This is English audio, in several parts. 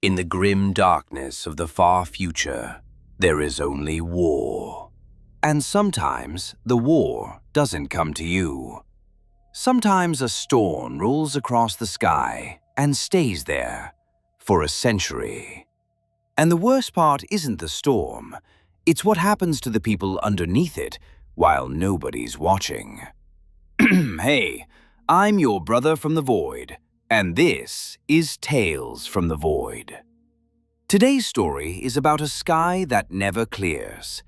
In the grim darkness of the far future, there is only war. And sometimes the war doesn't come to you. Sometimes a storm rolls across the sky and stays there for a century. And the worst part isn't the storm, it's what happens to the people underneath it while nobody's watching. Hey, I'm your brother from the void, and this is Tales from the Void. Today's story is about a sky that never clears,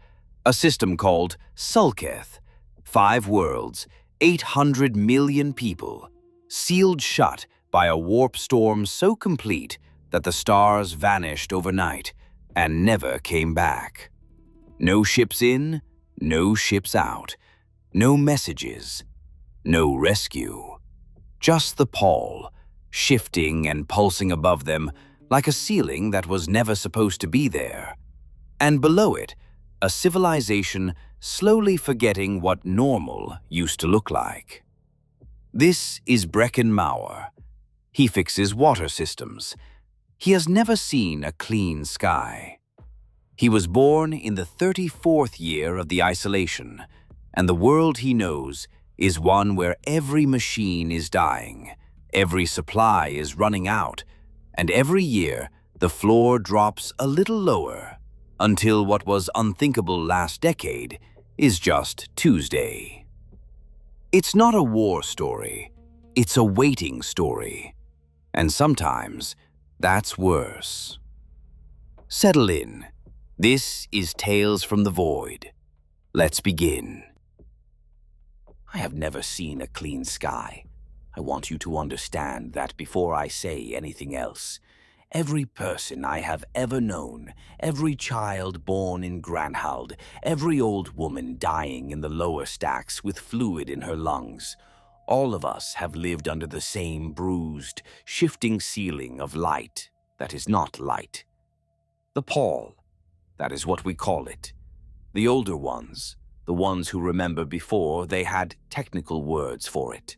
a system called Sulketh, 5 worlds, 800 million people, sealed shut by a warp storm so complete that the stars vanished overnight and never came back. No ships in, no ships out, no messages, no rescue. Just the pall, shifting and pulsing above them like a ceiling that was never supposed to be there. And below it, a civilization slowly forgetting what normal used to look like. This is Brecken Mauer. He fixes water systems. He has never seen a clean sky. He was born in the 34th year of the isolation, and the world he knows is one where every machine is dying, every supply is running out, and every year the floor drops a little lower until what was unthinkable last decade is just Tuesday. It's not a war story, it's a waiting story. And sometimes that's worse. Settle in. This is Tales from the Void. Let's begin. I have never seen a clean sky. I want you to understand that before I say anything else. Every person I have ever known, every child born in Granhald, every old woman dying in the lower stacks with fluid in her lungs, all of us have lived under the same bruised, shifting ceiling of light that is not light. The pall, that is what we call it. The older ones, the ones who remember before, they had technical words for it.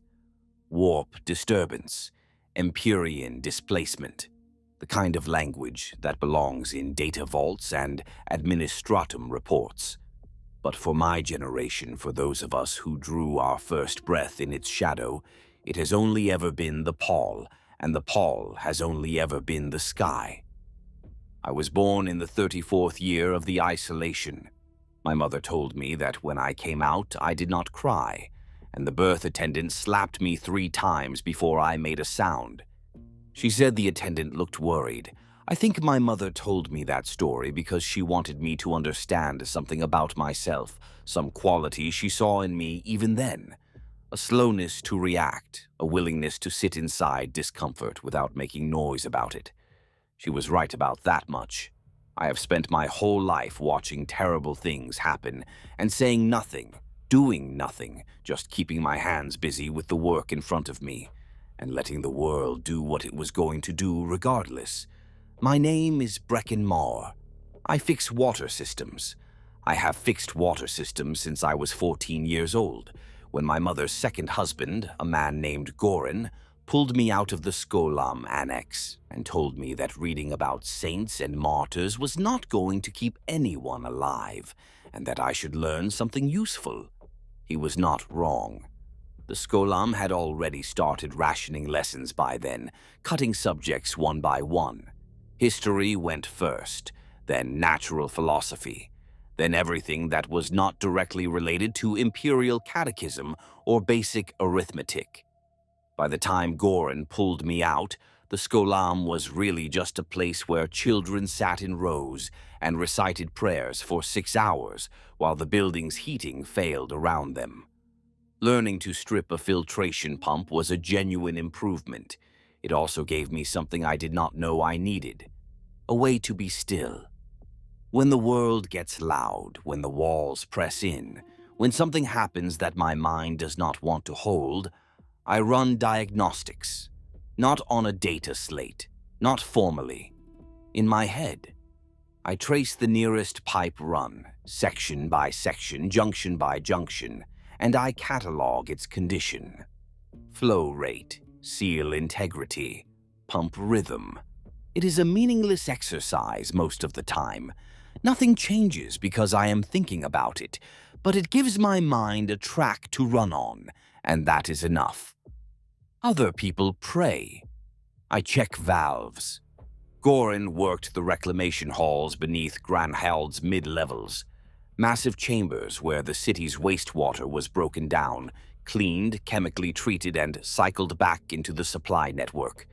Warp disturbance, Empyrean displacement, the kind of language that belongs in data vaults and administratum reports. But for my generation, for those of us who drew our first breath in its shadow, it has only ever been the pall, and the pall has only ever been the sky. I was born in the 34th year of the isolation. My mother told me that when I came out, I did not cry, and the birth attendant slapped me 3 times before I made a sound. She said the attendant looked worried. I think my mother told me that story because she wanted me to understand something about myself, some quality she saw in me even then. A slowness to react, a willingness to sit inside discomfort without making noise about it. She was right about that much. I have spent my whole life watching terrible things happen and saying nothing, doing nothing, just keeping my hands busy with the work in front of me and letting the world do what it was going to do regardless. My name is Brecken Mauer. I fix water systems. I have fixed water systems since I was 14 years old, when my mother's second husband, a man named Gorin, pulled me out of the Skolam Annex and told me that reading about saints and martyrs was not going to keep anyone alive, and that I should learn something useful. He was not wrong. The Skolam had already started rationing lessons by then, cutting subjects one by one. History went first, then natural philosophy, then everything that was not directly related to imperial catechism or basic arithmetic. By the time Gorin pulled me out, the Skolam was really just a place where children sat in rows and recited prayers for 6 hours while the building's heating failed around them. Learning to strip a filtration pump was a genuine improvement. It also gave me something I did not know I needed: a way to be still. When the world gets loud, when the walls press in, when something happens that my mind does not want to hold, I run diagnostics, not on a data slate, not formally. In my head, I trace the nearest pipe run, section by section, junction by junction, and I catalog its condition. Flow rate, seal integrity, pump rhythm. It is a meaningless exercise most of the time. Nothing changes because I am thinking about it, but it gives my mind a track to run on, and that is enough. Other people pray. I check valves. Gorin worked the reclamation halls beneath Granhald's mid-levels, massive chambers where the city's wastewater was broken down, cleaned, chemically treated, and cycled back into the supply network.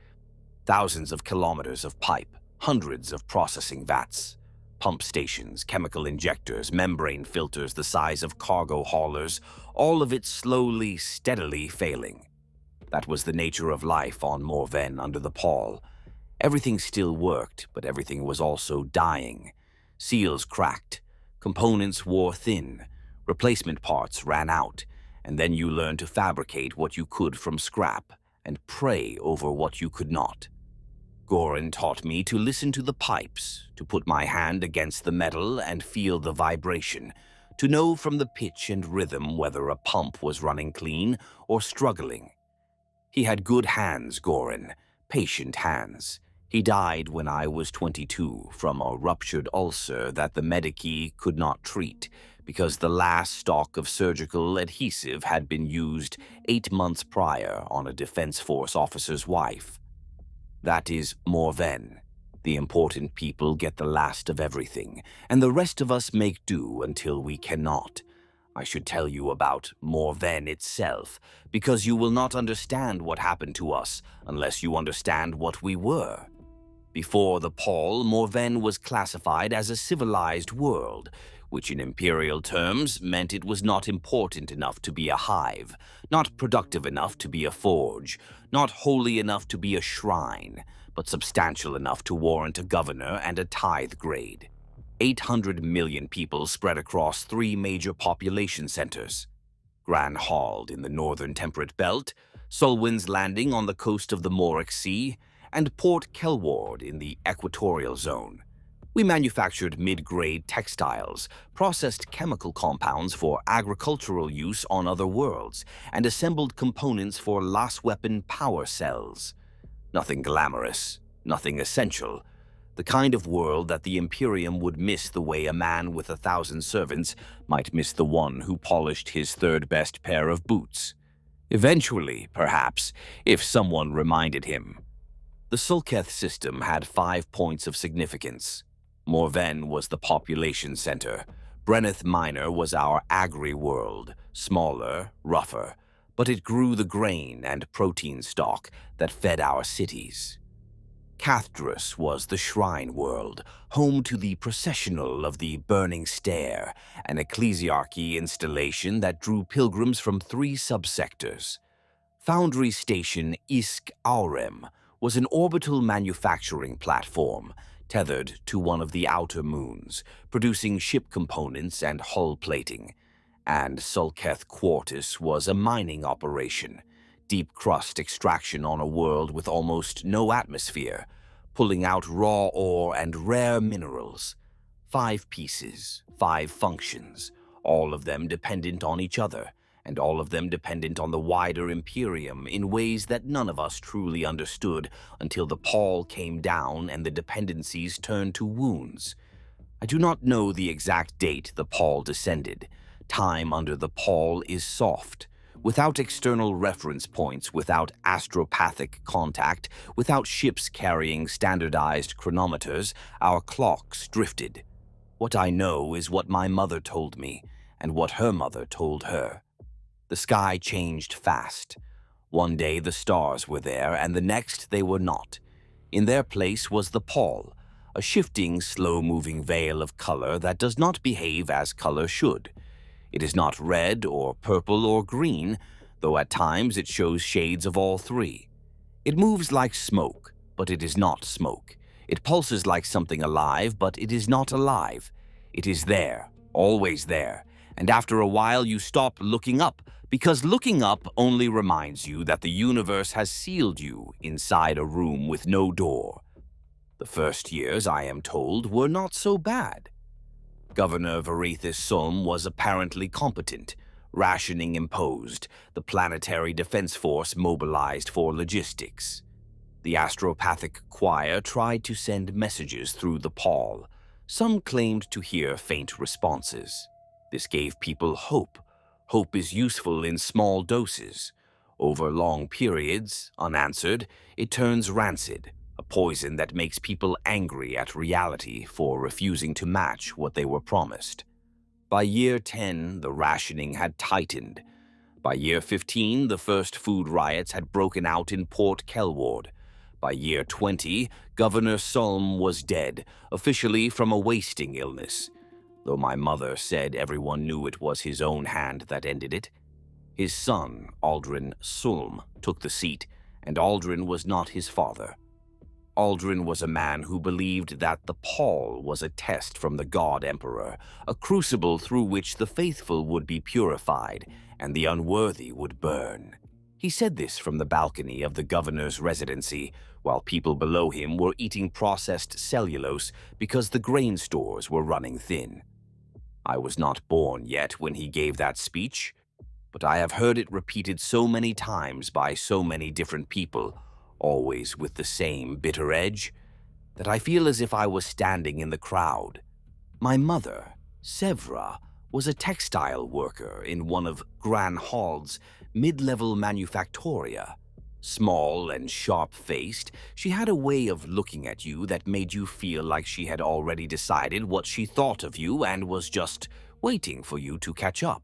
Thousands of kilometers of pipe, hundreds of processing vats, pump stations, chemical injectors, membrane filters the size of cargo haulers, all of it slowly, steadily failing. That was the nature of life on Morvenne under the pall. Everything still worked, but everything was also dying. Seals cracked, components wore thin, replacement parts ran out, and then you learned to fabricate what you could from scrap and pray over what you could not. Gorin taught me to listen to the pipes, to put my hand against the metal and feel the vibration, to know from the pitch and rhythm whether a pump was running clean or struggling. He had good hands, Gorin, patient hands. He died when I was 22 from a ruptured ulcer that the medici could not treat because the last stock of surgical adhesive had been used 8 months prior on a Defense Force officer's wife. That is Morvenne. The important people get the last of everything, and the rest of us make do until we cannot. I should tell you about Morvenne itself, because you will not understand what happened to us unless you understand what we were. Before the pall, Morvenne was classified as a civilized world, which in imperial terms meant it was not important enough to be a hive, not productive enough to be a forge, not holy enough to be a shrine, but substantial enough to warrant a governor and a tithe grade. 800 million people spread across 3 major population centers: Granhald in the northern temperate belt, Solwyn's Landing on the coast of the Moric Sea, and Port Kelward in the equatorial zone. We manufactured mid-grade textiles, processed chemical compounds for agricultural use on other worlds, and assembled components for las weapon power cells. Nothing glamorous, nothing essential. The kind of world that the Imperium would miss the way a man with 1,000 servants might miss the one who polished his third-best pair of boots. Eventually, perhaps, if someone reminded him. The Sulketh System had 5 points of significance. Morvenne was the population center. Brenneth Minor was our agri-world, smaller, rougher, but it grew the grain and protein stock that fed our cities. Cathdrus was the shrine world, home to the processional of the Burning Stair, an Ecclesiarchy installation that drew pilgrims from 3 subsectors. Foundry Station Isk Aurem was an orbital manufacturing platform, tethered to one of the outer moons, producing ship components and hull plating. And Sulketh Quartus was a mining operation, deep crust extraction on a world with almost no atmosphere, pulling out raw ore and rare minerals. 5 pieces, 5 functions, all of them dependent on each other, and all of them dependent on the wider Imperium in ways that none of us truly understood until the pall came down and the dependencies turned to wounds. I do not know the exact date the pall descended. Time under the pall is soft. Without external reference points, without astropathic contact, without ships carrying standardized chronometers, our clocks drifted. What I know is what my mother told me, and what her mother told her. The sky changed fast. One day the stars were there, and the next they were not. In their place was the pall, a shifting, slow-moving veil of color that does not behave as color should. It is not red or purple or green, though at times it shows shades of all 3. It moves like smoke, but it is not smoke. It pulses like something alive, but it is not alive. It is there, always there, and after a while you stop looking up, because looking up only reminds you that the universe has sealed you inside a room with no door. The first years, I am told, were not so bad. Governor Varethus Sulm was apparently competent, rationing imposed, the planetary defense force mobilized for logistics. The astropathic choir tried to send messages through the pall. Some claimed to hear faint responses. This gave people hope. Hope is useful in small doses. Over long periods, unanswered, it turns rancid, a poison that makes people angry at reality for refusing to match what they were promised. By year 10, the rationing had tightened. By year 15, the first food riots had broken out in Port Kelward. By year 20, Governor Sulm was dead, officially from a wasting illness, though my mother said everyone knew it was his own hand that ended it. His son, Aldrin Sulm, took the seat, and Aldrin was not his father. Aldrin was a man who believed that the pall was a test from the God Emperor, a crucible through which the faithful would be purified and the unworthy would burn. He said this from the balcony of the governor's residency, while people below him were eating processed cellulose because the grain stores were running thin. I was not born yet when he gave that speech, but I have heard it repeated so many times by so many different people, always with the same bitter edge, that I feel as if I was standing in the crowd. My mother, Sevra, was a textile worker in one of Gran Hall's mid-level manufactoria. Small and sharp-faced, she had a way of looking at you that made you feel like she had already decided what she thought of you and was just waiting for you to catch up.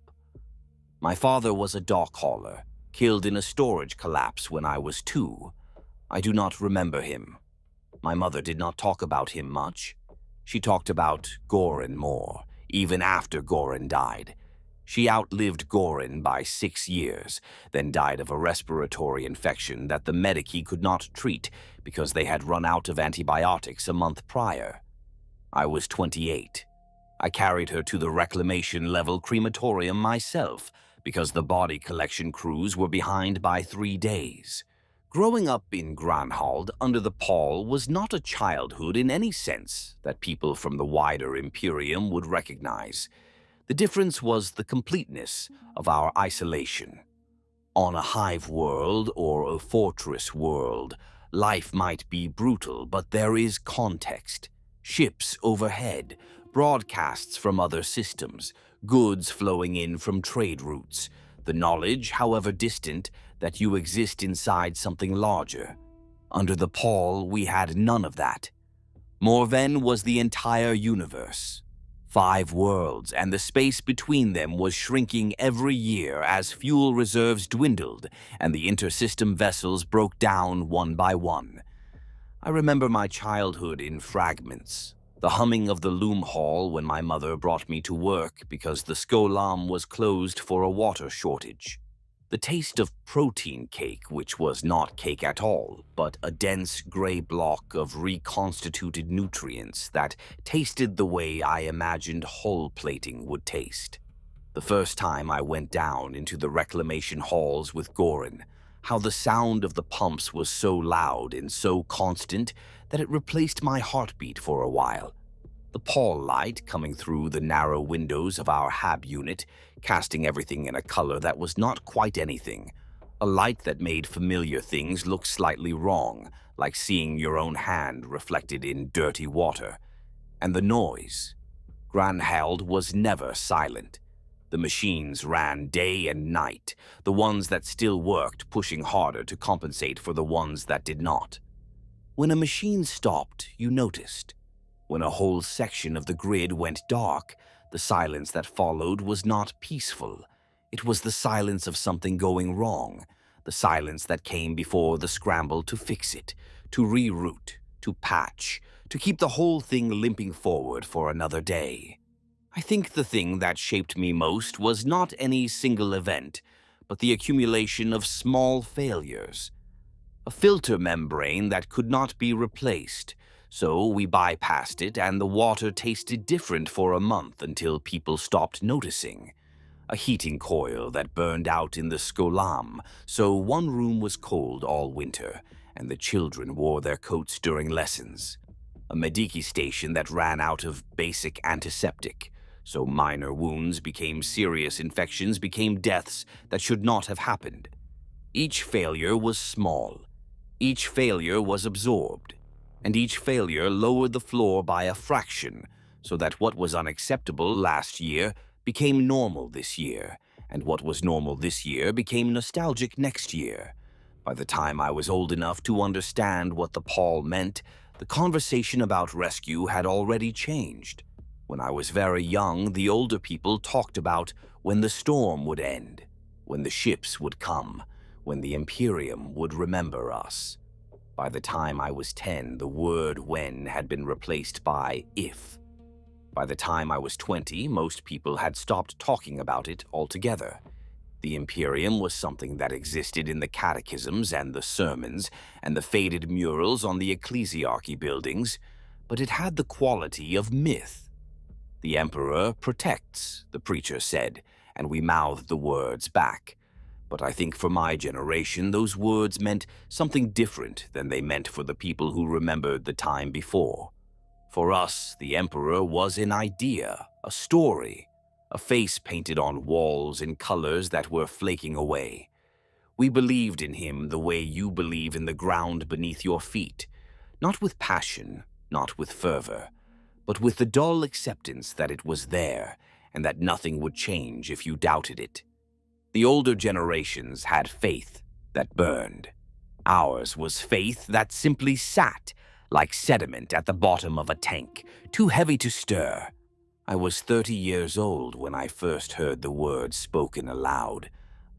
My father was a dock hauler, killed in a storage collapse when I was 2. I do not remember him. My mother did not talk about him much. She talked about Gorin more, even after Gorin died. She outlived Gorin by 6 years, then died of a respiratory infection that the Medici could not treat because they had run out of antibiotics a month prior. I was 28. I carried her to the reclamation-level crematorium myself because the body collection crews were behind by 3 days. Growing up in Granhald under the pall was not a childhood in any sense that people from the wider Imperium would recognize. The difference was the completeness of our isolation. On a hive world or a fortress world, life might be brutal, but there is context. Ships overhead, broadcasts from other systems, goods flowing in from trade routes, the knowledge, however distant, that you exist inside something larger. Under the pall, we had none of that. Morvenne was the entire universe. 5 worlds, and the space between them was shrinking every year as fuel reserves dwindled and the intersystem vessels broke down one by one. I remember my childhood in fragments. The humming of the loom hall when my mother brought me to work because the Skolam was closed for a water shortage. The taste of protein cake, which was not cake at all, but a dense gray block of reconstituted nutrients that tasted the way I imagined hull plating would taste. The first time I went down into the reclamation halls with Gorin, how the sound of the pumps was so loud and so constant that it replaced my heartbeat for a while. The pall light coming through the narrow windows of our hab unit, casting everything in a color that was not quite anything. A light that made familiar things look slightly wrong, like seeing your own hand reflected in dirty water. And the noise. Granhald was never silent. The machines ran day and night, the ones that still worked pushing harder to compensate for the ones that did not. When a machine stopped, you noticed. When a whole section of the grid went dark, the silence that followed was not peaceful. It was the silence of something going wrong, the silence that came before the scramble to fix it, to reroute, to patch, to keep the whole thing limping forward for another day. I think the thing that shaped me most was not any single event, but the accumulation of small failures. A filter membrane that could not be replaced, so we bypassed it and the water tasted different for a month until people stopped noticing. A heating coil that burned out in the Skolam, so one room was cold all winter, and the children wore their coats during lessons. A Medici station that ran out of basic antiseptic, so minor wounds became serious infections became deaths that should not have happened. Each failure was small. Each failure was absorbed, and each failure lowered the floor by a fraction, so that what was unacceptable last year became normal this year, and what was normal this year became nostalgic next year. By the time I was old enough to understand what the pall meant, the conversation about rescue had already changed. When I was very young, the older people talked about when the storm would end, when the ships would come, when the Imperium would remember us. By the time I was 10, the word when had been replaced by if. By the time I was 20, most people had stopped talking about it altogether. The Imperium was something that existed in the catechisms and the sermons and the faded murals on the Ecclesiarchy buildings, but it had the quality of myth. The Emperor protects, the preacher said, and we mouthed the words back. But I think for my generation, those words meant something different than they meant for the people who remembered the time before. For us, the Emperor was an idea, a story, a face painted on walls in colors that were flaking away. We believed in him the way you believe in the ground beneath your feet, not with passion, not with fervor, but with the dull acceptance that it was there and that nothing would change if you doubted it. The older generations had faith that burned. Ours was faith that simply sat, like sediment at the bottom of a tank, too heavy to stir. I was 30 years old when I first heard the word spoken aloud.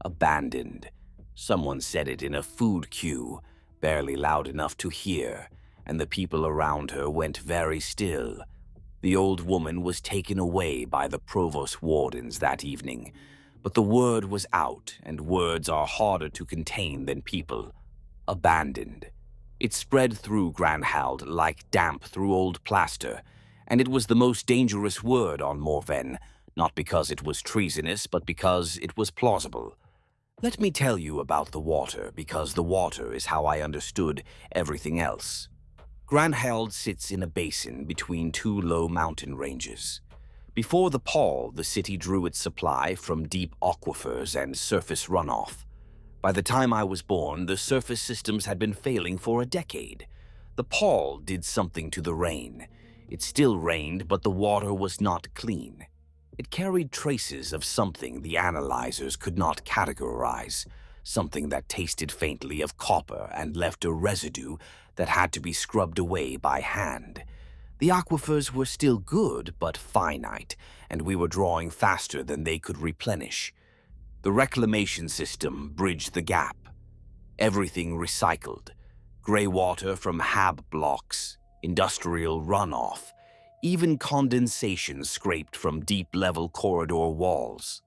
Abandoned. Someone said it in a food queue, barely loud enough to hear, and the people around her went very still. The old woman was taken away by the provost wardens that evening, but the word was out, and words are harder to contain than people. Abandoned. It spread through Granhald like damp through old plaster, and it was the most dangerous word on Morvenne, not because it was treasonous, but because it was plausible. Let me tell you about the water, because the water is how I understood everything else. Granhald sits in a basin between two low mountain ranges. Before the pall, the city drew its supply from deep aquifers and surface runoff. By the time I was born, the surface systems had been failing for a decade. The pall did something to the rain. It still rained, but the water was not clean. It carried traces of something the analyzers could not categorize, something that tasted faintly of copper and left a residue that had to be scrubbed away by hand. The aquifers were still good, but finite, and we were drawing faster than they could replenish. The reclamation system bridged the gap. Everything recycled. Gray water from hab blocks, industrial runoff, even condensation scraped from deep-level corridor walls.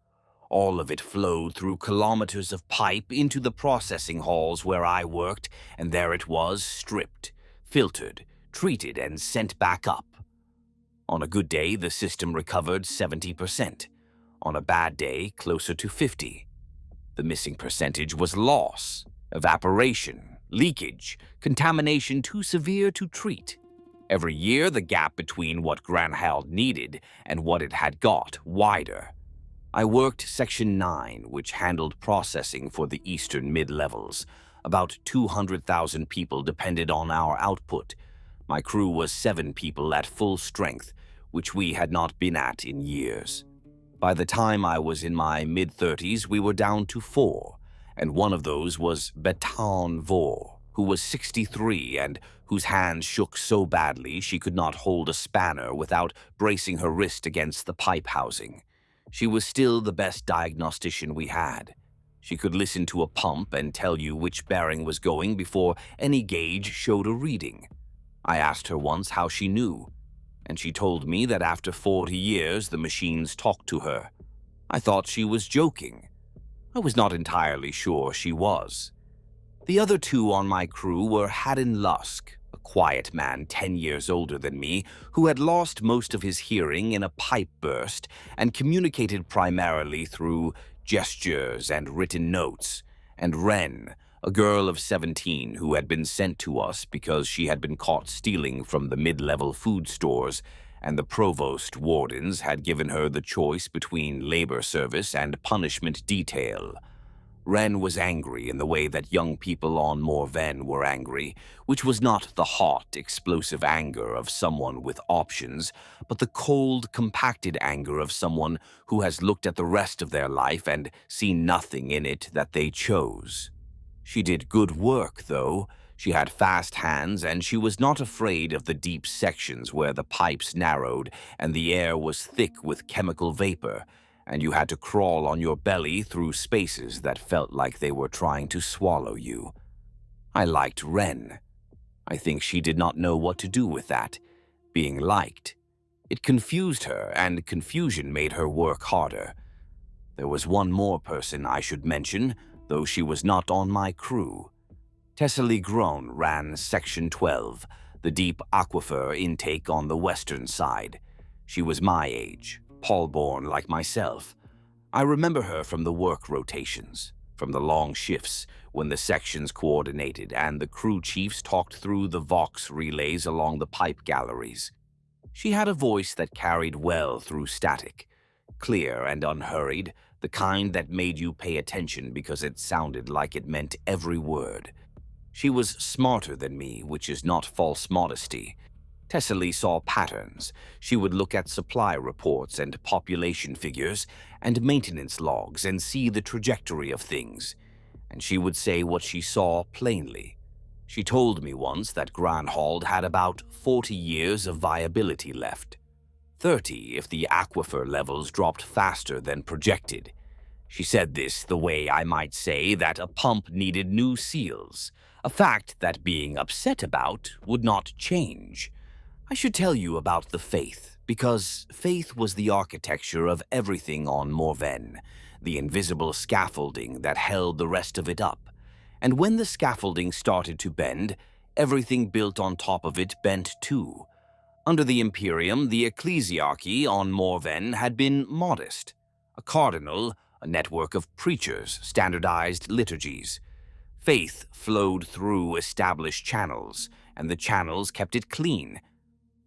All of it flowed through kilometers of pipe into the processing halls where I worked, and there it was, stripped, filtered, treated, and sent back up. On a good day, the system recovered 70%. On a bad day, closer to 50%. The missing percentage was loss, evaporation, leakage, contamination too severe to treat. Every year, the gap between what Granhald needed and what it had got wider. I worked Section 9, which handled processing for the eastern mid-levels. About 200,000 people depended on our output. My crew was 7 people at full strength, which we had not been at in years. By the time I was in my mid-30s, we were down to 4, and one of those was Betan Vor, who was 63 and whose hands shook so badly she could not hold a spanner without bracing her wrist against the pipe housing. She was still the best diagnostician we had. She could listen to a pump and tell you which bearing was going before any gauge showed a reading. I asked her once how she knew, and she told me that after 40 years the machines talked to her. I thought she was joking. I was not entirely sure she was. The other 2 on my crew were Harden Lusk, a quiet man 10 years older than me, who had lost most of his hearing in a pipe burst and communicated primarily through gestures and written notes, and Wren, a girl of 17 who had been sent to us because she had been caught stealing from the mid-level food stores, and the provost wardens had given her the choice between labor service and punishment detail. Ren was angry in the way that young people on Morvenne were angry, which was not the hot, explosive anger of someone with options, but the cold, compacted anger of someone who has looked at the rest of their life and seen nothing in it that they chose. She did good work, though. She had fast hands, and she was not afraid of the deep sections where the pipes narrowed and the air was thick with chemical vapor, and you had to crawl on your belly through spaces that felt like they were trying to swallow you. I liked Ren. I think she did not know what to do with that, being liked. It confused her, and confusion made her work harder. There was one more person I should mention, though she was not on my crew. Tesslee ran Section 12, the deep aquifer intake on the western side. She was my age, Paul-born like myself. I remember her from the work rotations, from the long shifts when the sections coordinated and the crew chiefs talked through the Vox relays along the pipe galleries. She had a voice that carried well through static, clear and unhurried, the kind that made you pay attention because it sounded like it meant every word. She was smarter than me, which is not false modesty. Tesslee saw patterns. She would look at supply reports and population figures and maintenance logs and see the trajectory of things. And she would say what she saw plainly. She told me once that Granhold had about 40 years of viability left. 30 if the aquifer levels dropped faster than projected. She said this the way I might say that a pump needed new seals, a fact that being upset about would not change. I should tell you about the faith, because faith was the architecture of everything on Morvenne, the invisible scaffolding that held the rest of it up. And when the scaffolding started to bend, everything built on top of it bent too. Under the Imperium, the Ecclesiarchy on Morvenne had been modest. A cardinal, a network of preachers, standardized liturgies. Faith flowed through established channels, and the channels kept it clean.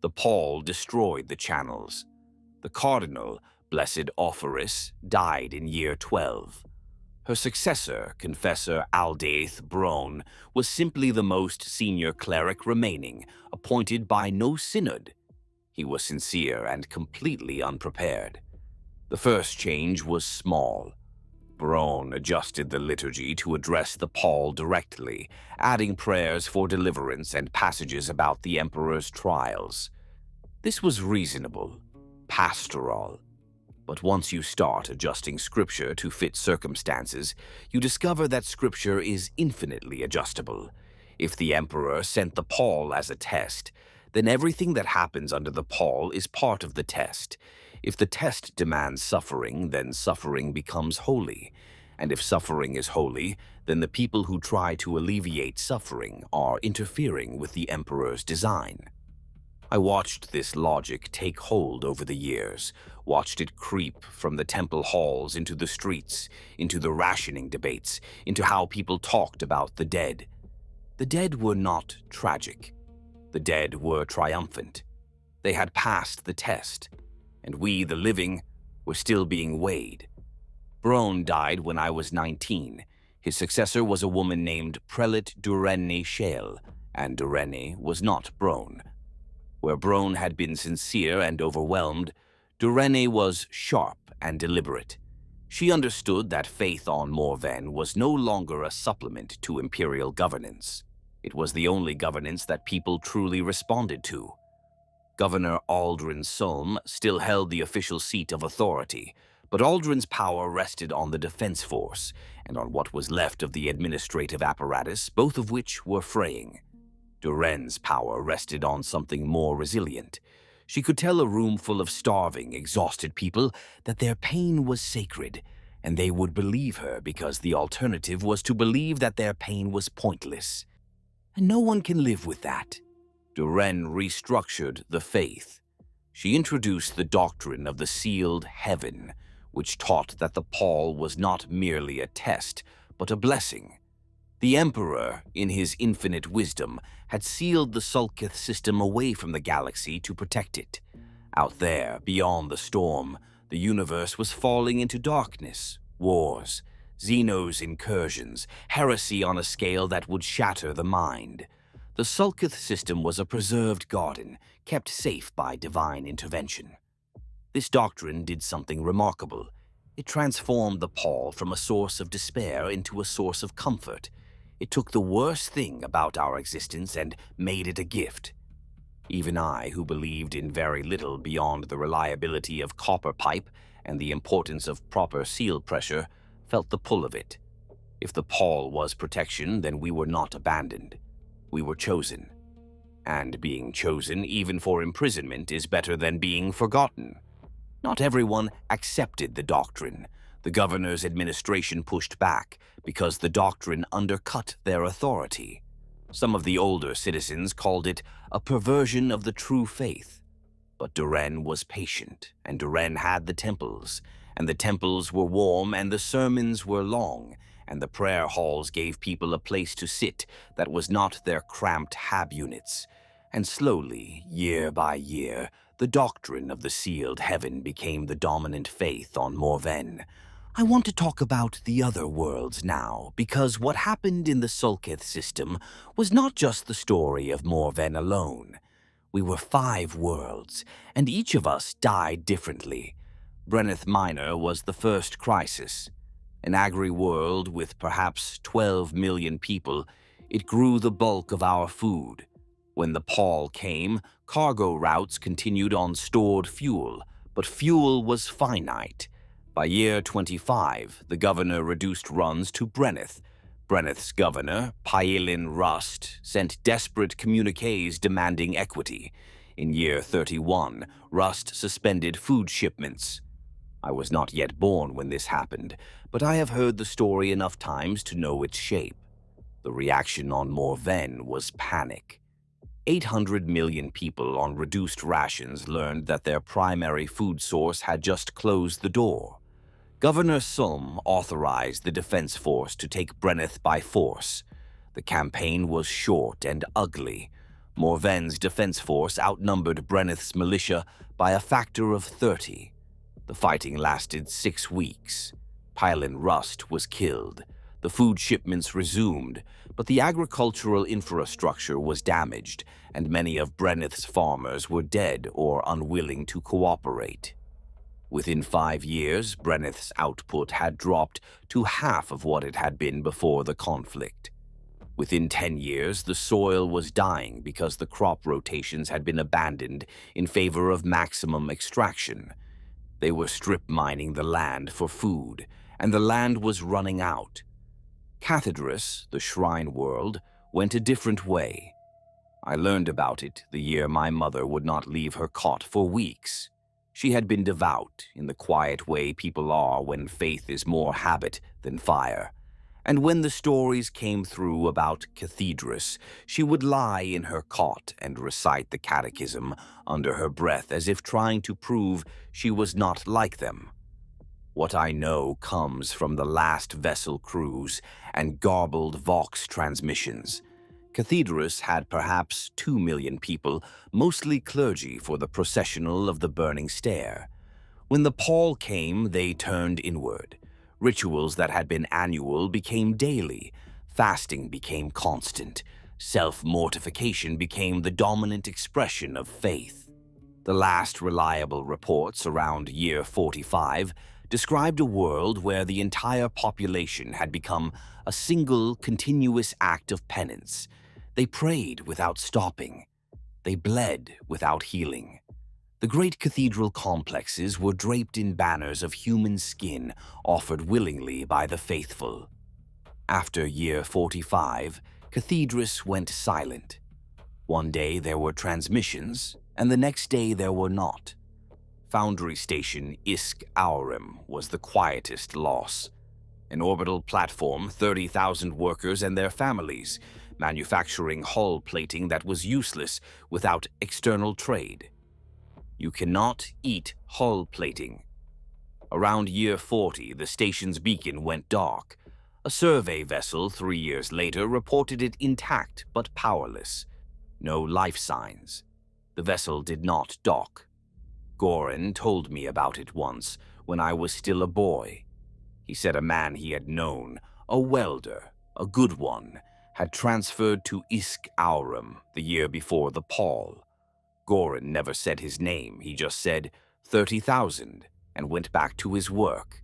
The Paul destroyed the channels. The cardinal, blessed Ophoris, died in year 12. Her successor, Confessor Aldaith Brone, was simply the most senior cleric remaining, appointed by no synod. He was sincere and completely unprepared. The first change was small. Brone adjusted the liturgy to address the Paul directly, adding prayers for deliverance and passages about the emperor's trials. This was reasonable, pastoral. But once you start adjusting Scripture to fit circumstances, you discover that Scripture is infinitely adjustable. If the Emperor sent the Paul as a test, then everything that happens under the Paul is part of the test. If the test demands suffering, then suffering becomes holy. And if suffering is holy, then the people who try to alleviate suffering are interfering with the Emperor's design. I watched this logic take hold over the years, watched it creep from the temple halls into the streets, into the rationing debates, into how people talked about the dead. The dead were not tragic. The dead were triumphant. They had passed the test, and we, the living, were still being weighed. Brone died when I was 19. His successor was a woman named Prelate Durenne Shale, and Durenne was not Brone. Where Brone had been sincere and overwhelmed, Durenne was sharp and deliberate. She understood that faith on Morvenne was no longer a supplement to imperial governance. It was the only governance that people truly responded to. Governor Aldrin Solm still held the official seat of authority, but Aldrin's power rested on the defense force and on what was left of the administrative apparatus, both of which were fraying. Durenne's power rested on something more resilient. She could tell a room full of starving, exhausted people that their pain was sacred, and they would believe her because the alternative was to believe that their pain was pointless. And no one can live with that. Durenne restructured the faith. She introduced the doctrine of the sealed heaven, which taught that the Paul was not merely a test, but a blessing. The Emperor, in his infinite wisdom, had sealed the Sulketh System away from the galaxy to protect it. Out there, beyond the storm, the universe was falling into darkness, wars, Xeno's incursions, heresy on a scale that would shatter the mind. The Sulketh System was a preserved garden, kept safe by divine intervention. This doctrine did something remarkable. It transformed the Paul from a source of despair into a source of comfort. It took the worst thing about our existence and made it a gift. Even I, who believed in very little beyond the reliability of copper pipe and the importance of proper seal pressure, felt the pull of it. If the Paul was protection, then we were not abandoned. We were chosen. And being chosen, even for imprisonment, is better than being forgotten. Not everyone accepted the doctrine. The governor's administration pushed back because the doctrine undercut their authority. Some of the older citizens called it a perversion of the true faith. But Duren was patient, and Duren had the temples, and the temples were warm, and the sermons were long, and the prayer halls gave people a place to sit that was not their cramped hab units. And slowly, year by year, the doctrine of the sealed heaven became the dominant faith on Morvenne. I want to talk about the other worlds now, because what happened in the Sulketh System was not just the story of Morvenne alone. We were 5 worlds, and each of us died differently. Brenneth Minor was the first crisis. An agri-world with perhaps 12 million people, it grew the bulk of our food. When the Paul came, cargo routes continued on stored fuel, but fuel was finite. By year 25, the governor reduced runs to Brenneth. Brenneth's governor, Paelin Rust, sent desperate communiques demanding equity. In year 31, Rust suspended food shipments. I was not yet born when this happened, but I have heard the story enough times to know its shape. The reaction on Morvenne was panic. 800 million people on reduced rations learned that their primary food source had just closed the door. Governor Sulm authorized the defense force to take Brenneth by force. The campaign was short and ugly. Morvenne's defense force outnumbered Brenneth's militia by a factor of 30. The fighting lasted 6 weeks. Paelin Rust was killed. The food shipments resumed, but the agricultural infrastructure was damaged, and many of Brenneth's farmers were dead or unwilling to cooperate. Within 5 years, Brenneth's output had dropped to half of what it had been before the conflict. Within 10 years, the soil was dying because the crop rotations had been abandoned in favor of maximum extraction. They were strip mining the land for food, and the land was running out. Cathedrus, the shrine world, went a different way. I learned about it the year my mother would not leave her cot for weeks. She had been devout in the quiet way people are when faith is more habit than fire. And when the stories came through about Cathedrus, she would lie in her cot and recite the catechism under her breath as if trying to prove she was not like them. What I know comes from the last vessel cruise and garbled Vox transmissions. Cathedrus had perhaps 2 million people, mostly clergy, for the processional of the burning stair. When the Paul came, they turned inward. Rituals that had been annual became daily. Fasting became constant. Self-mortification became the dominant expression of faith. The last reliable reports around year 45 described a world where the entire population had become a single, continuous act of penance. They prayed without stopping. They bled without healing. The great cathedral complexes were draped in banners of human skin offered willingly by the faithful. After year 45, Cathedrus went silent. One day there were transmissions, and the next day there were not. Foundry Station Isk Aurum was the quietest loss. An orbital platform, 30,000 workers and their families, manufacturing hull plating that was useless without external trade. You cannot eat hull plating. Around year 40, the station's beacon went dark. A survey vessel 3 years later reported it intact but powerless. No life signs. The vessel did not dock. Goran told me about it once, when I was still a boy. He said a man he had known, a welder, a good one, had transferred to Isk Aurum the year before the Pall. Goran never said his name, he just said 30,000 and went back to his work.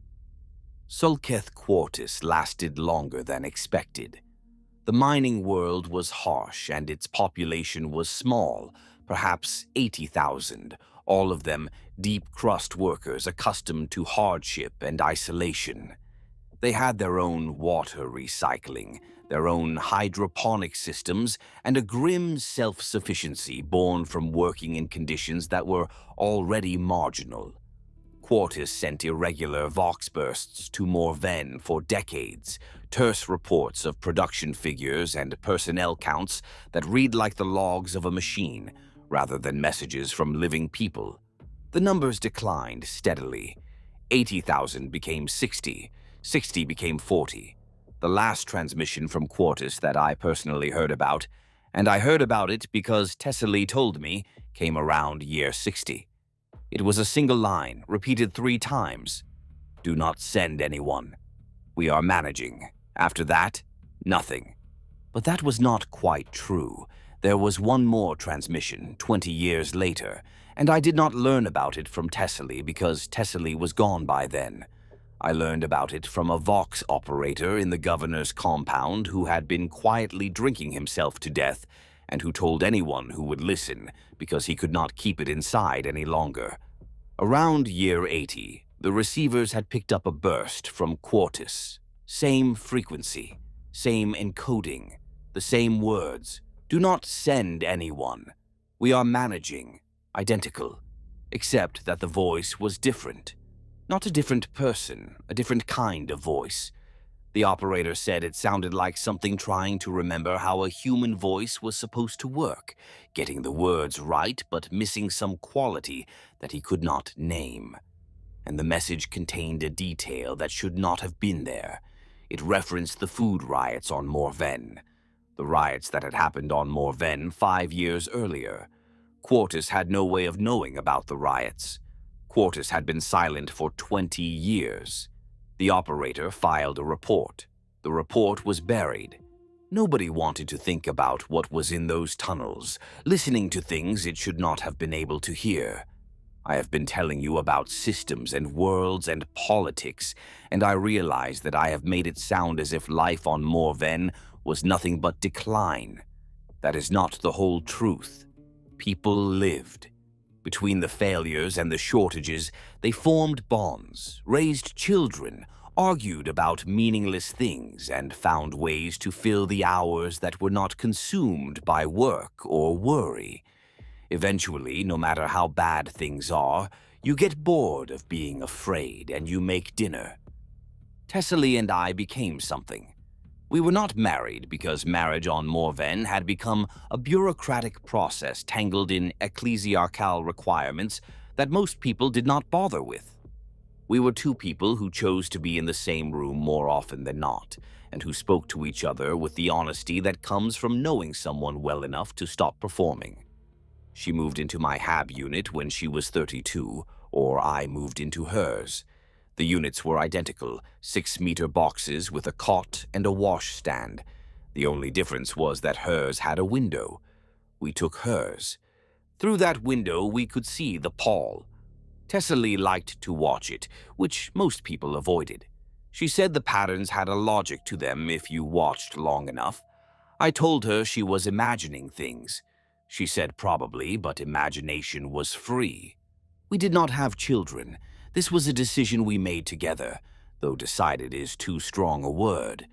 Sulketh Quartus lasted longer than expected. The mining world was harsh and its population was small, perhaps 80,000, all of them deep-crust workers accustomed to hardship and isolation. They had their own water recycling, their own hydroponic systems, and a grim self-sufficiency born from working in conditions that were already marginal. Quartus sent irregular vox bursts to Morvenne for decades, terse reports of production figures and personnel counts that read like the logs of a machine, rather than messages from living people. The numbers declined steadily. 80,000 became 60, 60 became 40. The last transmission from Quartus that I personally heard about, and I heard about it because Tesslee told me, came around year 60. It was a single line, repeated 3 times. Do not send anyone. We are managing. After that, nothing. But that was not quite true. There was one more transmission 20 years later, and I did not learn about it from Tesslee because Tesslee was gone by then. I learned about it from a Vox operator in the governor's compound who had been quietly drinking himself to death and who told anyone who would listen because he could not keep it inside any longer. Around year 80, the receivers had picked up a burst from Quartus. Same frequency, same encoding, the same words. Do not send anyone. We are managing. Identical. Except that the voice was different. Not a different person, a different kind of voice. The operator said it sounded like something trying to remember how a human voice was supposed to work, getting the words right but missing some quality that he could not name. And the message contained a detail that should not have been there. It referenced the food riots on Morvenne, the riots that had happened on Morvenne 5 years earlier. Quartus had no way of knowing about the riots. Quartus had been silent for 20 years. The operator filed a report. The report was buried. Nobody wanted to think about what was in those tunnels, listening to things it should not have been able to hear. I have been telling you about systems and worlds and politics, and I realize that I have made it sound as if life on Morvenne was nothing but decline. That is not the whole truth. People lived. Between the failures and the shortages, they formed bonds, raised children, argued about meaningless things, and found ways to fill the hours that were not consumed by work or worry. Eventually, no matter how bad things are, you get bored of being afraid and you make dinner. Tesslee and I became something. We were not married because marriage on Morvenne had become a bureaucratic process tangled in ecclesiarchal requirements that most people did not bother with. We were 2 people who chose to be in the same room more often than not, and who spoke to each other with the honesty that comes from knowing someone well enough to stop performing. She moved into my HAB unit when she was 32, or I moved into hers. The units were identical, 6-meter boxes with a cot and a washstand. The only difference was that hers had a window. We took hers. Through that window we could see the Pall. Tesslee liked to watch it, which most people avoided. She said the patterns had a logic to them if you watched long enough. I told her she was imagining things. She said probably, but imagination was free. We did not have children. This was a decision we made together, though decided is too strong a word.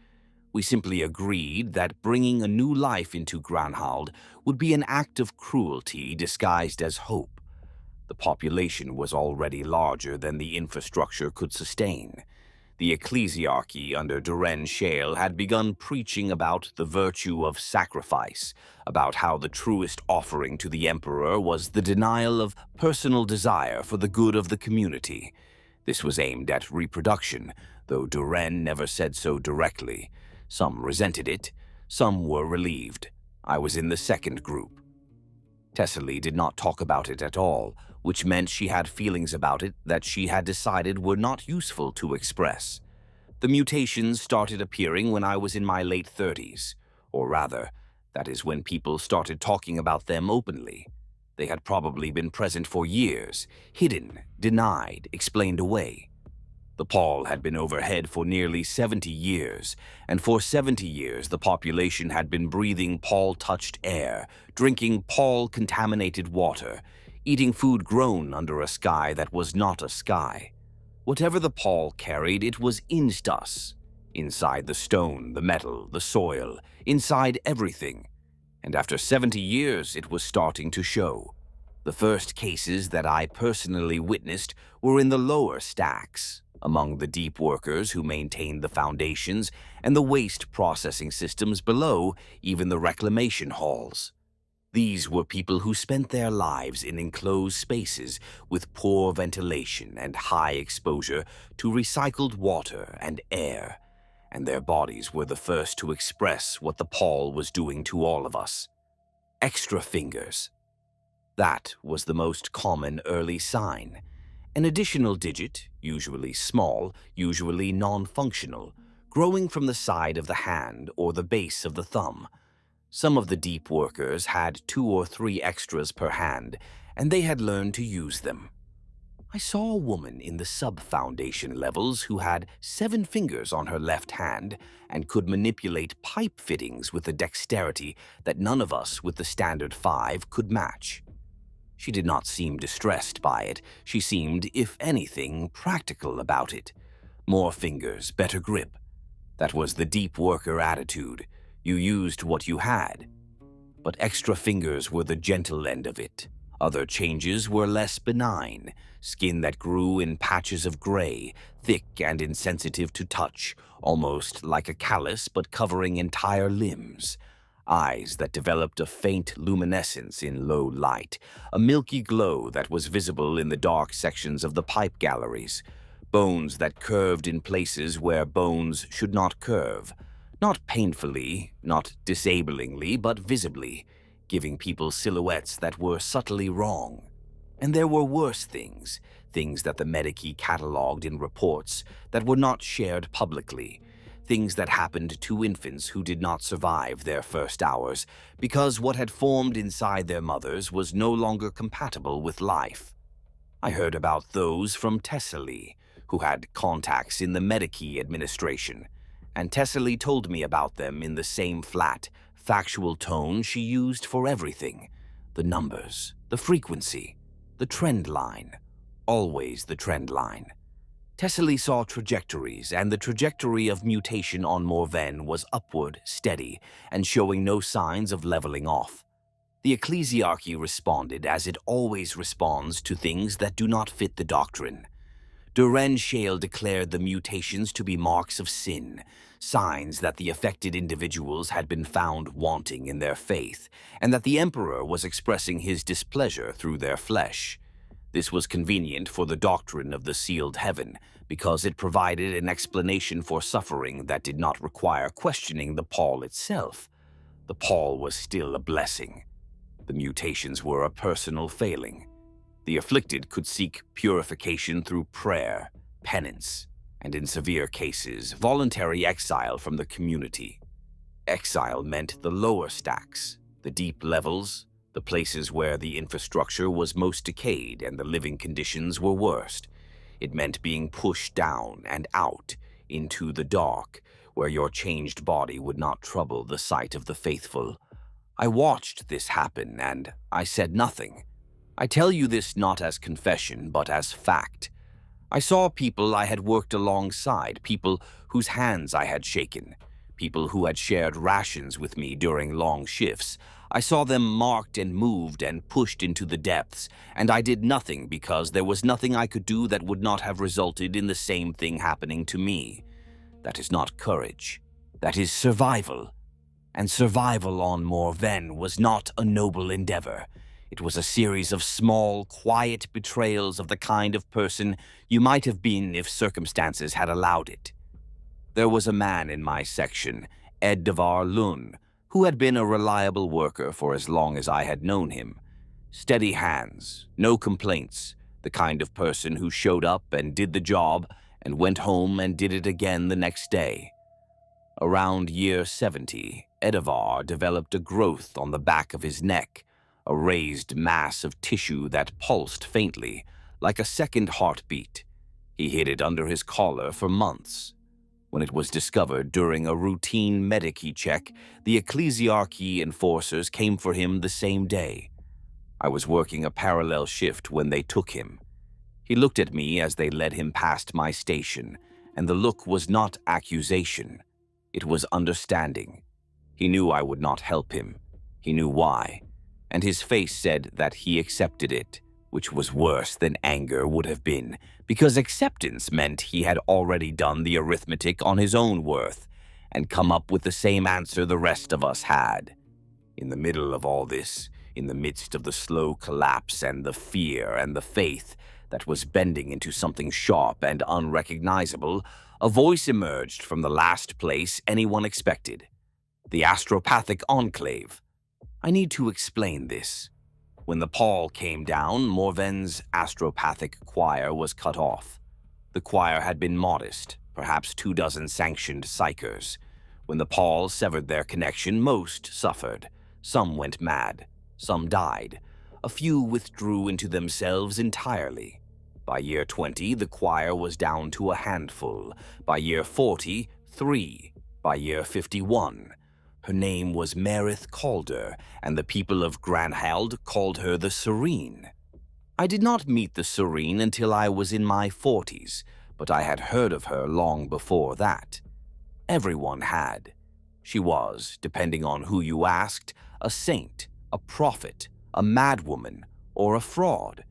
We simply agreed that bringing a new life into Granhald would be an act of cruelty disguised as hope. The population was already larger than the infrastructure could sustain. The Ecclesiarchy under Duren Shale had begun preaching about the virtue of sacrifice, about how the truest offering to the Emperor was the denial of personal desire for the good of the community. This was aimed at reproduction, though Duren never said so directly. Some resented it, some were relieved. I was in the second group. Tesslee did not talk about it at all, which meant she had feelings about it that she had decided were not useful to express. The mutations started appearing when I was in my late 30s, or rather, that is when people started talking about them openly. They had probably been present for years, hidden, denied, explained away. The pall had been overhead for nearly 70 years, and for 70 years the population had been breathing pall-touched air, drinking pall-contaminated water, eating food grown under a sky that was not a sky. Whatever the pall carried, it was instus. Inside the stone, the metal, the soil, inside everything. And after 70 years, it was starting to show. The first cases that I personally witnessed were in the lower stacks, among the deep workers who maintained the foundations and the waste processing systems below, even the reclamation halls. These were people who spent their lives in enclosed spaces with poor ventilation and high exposure to recycled water and air, and their bodies were the first to express what the pall was doing to all of us. Extra fingers. That was the most common early sign. An additional digit, usually small, usually non-functional, growing from the side of the hand or the base of the thumb. Some of the deep workers had 2 or 3 extras per hand, and they had learned to use them. I saw a woman in the sub-foundation levels who had 7 fingers on her left hand and could manipulate pipe fittings with a dexterity that none of us with the standard 5 could match. She did not seem distressed by it. She seemed, if anything, practical about it. More fingers, better grip. That was the deep worker attitude. You used what you had. But extra fingers were the gentle end of it. Other changes were less benign. Skin that grew in patches of gray, thick and insensitive to touch, almost like a callus but covering entire limbs. Eyes that developed a faint luminescence in low light, a milky glow that was visible in the dark sections of the pipe galleries. Bones that curved in places where bones should not curve. Not painfully, not disablingly, but visibly, giving people silhouettes that were subtly wrong. And there were worse things, things that the Medici catalogued in reports that were not shared publicly, things that happened to infants who did not survive their first hours because what had formed inside their mothers was no longer compatible with life. I heard about those from Tesslee, who had contacts in the Medici administration, and Tesslee told me about them in the same flat, factual tone she used for everything. The numbers, the frequency, the trend line. Always the trend line. Tesslee saw trajectories, and the trajectory of mutation on Morvenne was upward, steady, and showing no signs of leveling off. The Ecclesiarchy responded as it always responds to things that do not fit the doctrine. Duren Shale declared the mutations to be marks of sin, signs that the affected individuals had been found wanting in their faith, and that the Emperor was expressing his displeasure through their flesh. This was convenient for the doctrine of the sealed heaven, because it provided an explanation for suffering that did not require questioning the pall itself. The pall was still a blessing. The mutations were a personal failing. The afflicted could seek purification through prayer, penance, and in severe cases, voluntary exile from the community. Exile meant the lower stacks, the deep levels, the places where the infrastructure was most decayed and the living conditions were worst. It meant being pushed down and out into the dark, where your changed body would not trouble the sight of the faithful. I watched this happen, and I said nothing. I tell you this not as confession, but as fact. I saw people I had worked alongside, people whose hands I had shaken, people who had shared rations with me during long shifts. I saw them marked and moved and pushed into the depths, and I did nothing because there was nothing I could do that would not have resulted in the same thing happening to me. That is not courage. That is survival. And survival on Morvenne was not a noble endeavor. It was a series of small, quiet betrayals of the kind of person you might have been if circumstances had allowed it. There was a man in my section, Ed Devar Lund, who had been a reliable worker for as long as I had known him. Steady hands, no complaints, the kind of person who showed up and did the job and went home and did it again the next day. Around year 70, Edivar developed a growth on the back of his neck, a raised mass of tissue that pulsed faintly, like a second heartbeat. He hid it under his collar for months. When it was discovered during a routine medici check, the Ecclesiarchy enforcers came for him the same day. I was working a parallel shift when they took him. He looked at me as they led him past my station, and the look was not accusation. It was understanding. He knew I would not help him. He knew why, and his face said that he accepted it, which was worse than anger would have been, because acceptance meant he had already done the arithmetic on his own worth and come up with the same answer the rest of us had. In the middle of all this, in the midst of the slow collapse and the fear and the faith that was bending into something sharp and unrecognizable, a voice emerged from the last place anyone expected. The astropathic enclave. I need to explain this. When the pall came down, Morvenne's astropathic choir was cut off. The choir had been modest, perhaps 24 sanctioned psychers. When the pall severed their connection, most suffered. Some went mad. Some died. A few withdrew into themselves entirely. By year 20, the choir was down to a handful. By year 40, 3. By year 51, her name was Marith Calder, and the people of Granhald called her the Serene. I did not meet the Serene until I was in my 40s, but I had heard of her long before that. Everyone had. She was, depending on who you asked, a saint, a prophet, a madwoman, or a fraud.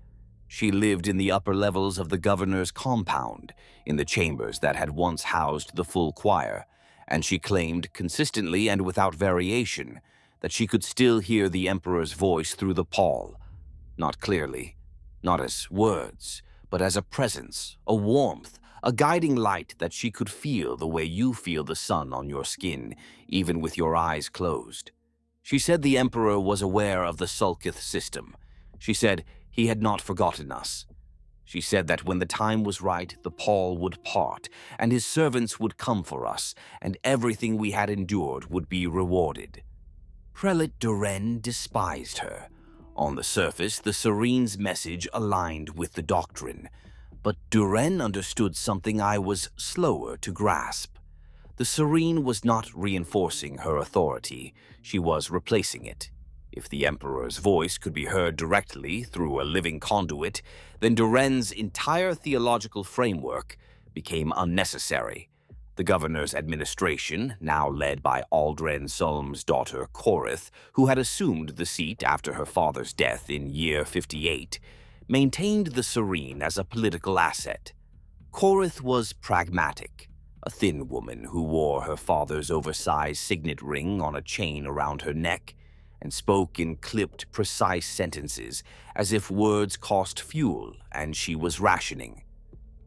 She lived in the upper levels of the governor's compound, in the chambers that had once housed the full choir, and she claimed consistently and without variation that she could still hear the emperor's voice through the pall. Not clearly, not as words, but as a presence, a warmth, a guiding light that she could feel the way you feel the sun on your skin, even with your eyes closed. She said the emperor was aware of the Sulketh System. She said he had not forgotten us. She said that when the time was right, the pall would part, and his servants would come for us, and everything we had endured would be rewarded. Prelate Duren despised her. On the surface, the Serene's message aligned with the Doctrine, but Duren understood something I was slower to grasp. The Serene was not reinforcing her authority, she was replacing it. If the Emperor's voice could be heard directly through a living conduit, then Duren's entire theological framework became unnecessary. The governor's administration, now led by Aldren Sulm's daughter Corith, who had assumed the seat after her father's death in year 58, maintained the Serene as a political asset. Corith was pragmatic, a thin woman who wore her father's oversized signet ring on a chain around her neck, and spoke in clipped, precise sentences as if words cost fuel and she was rationing.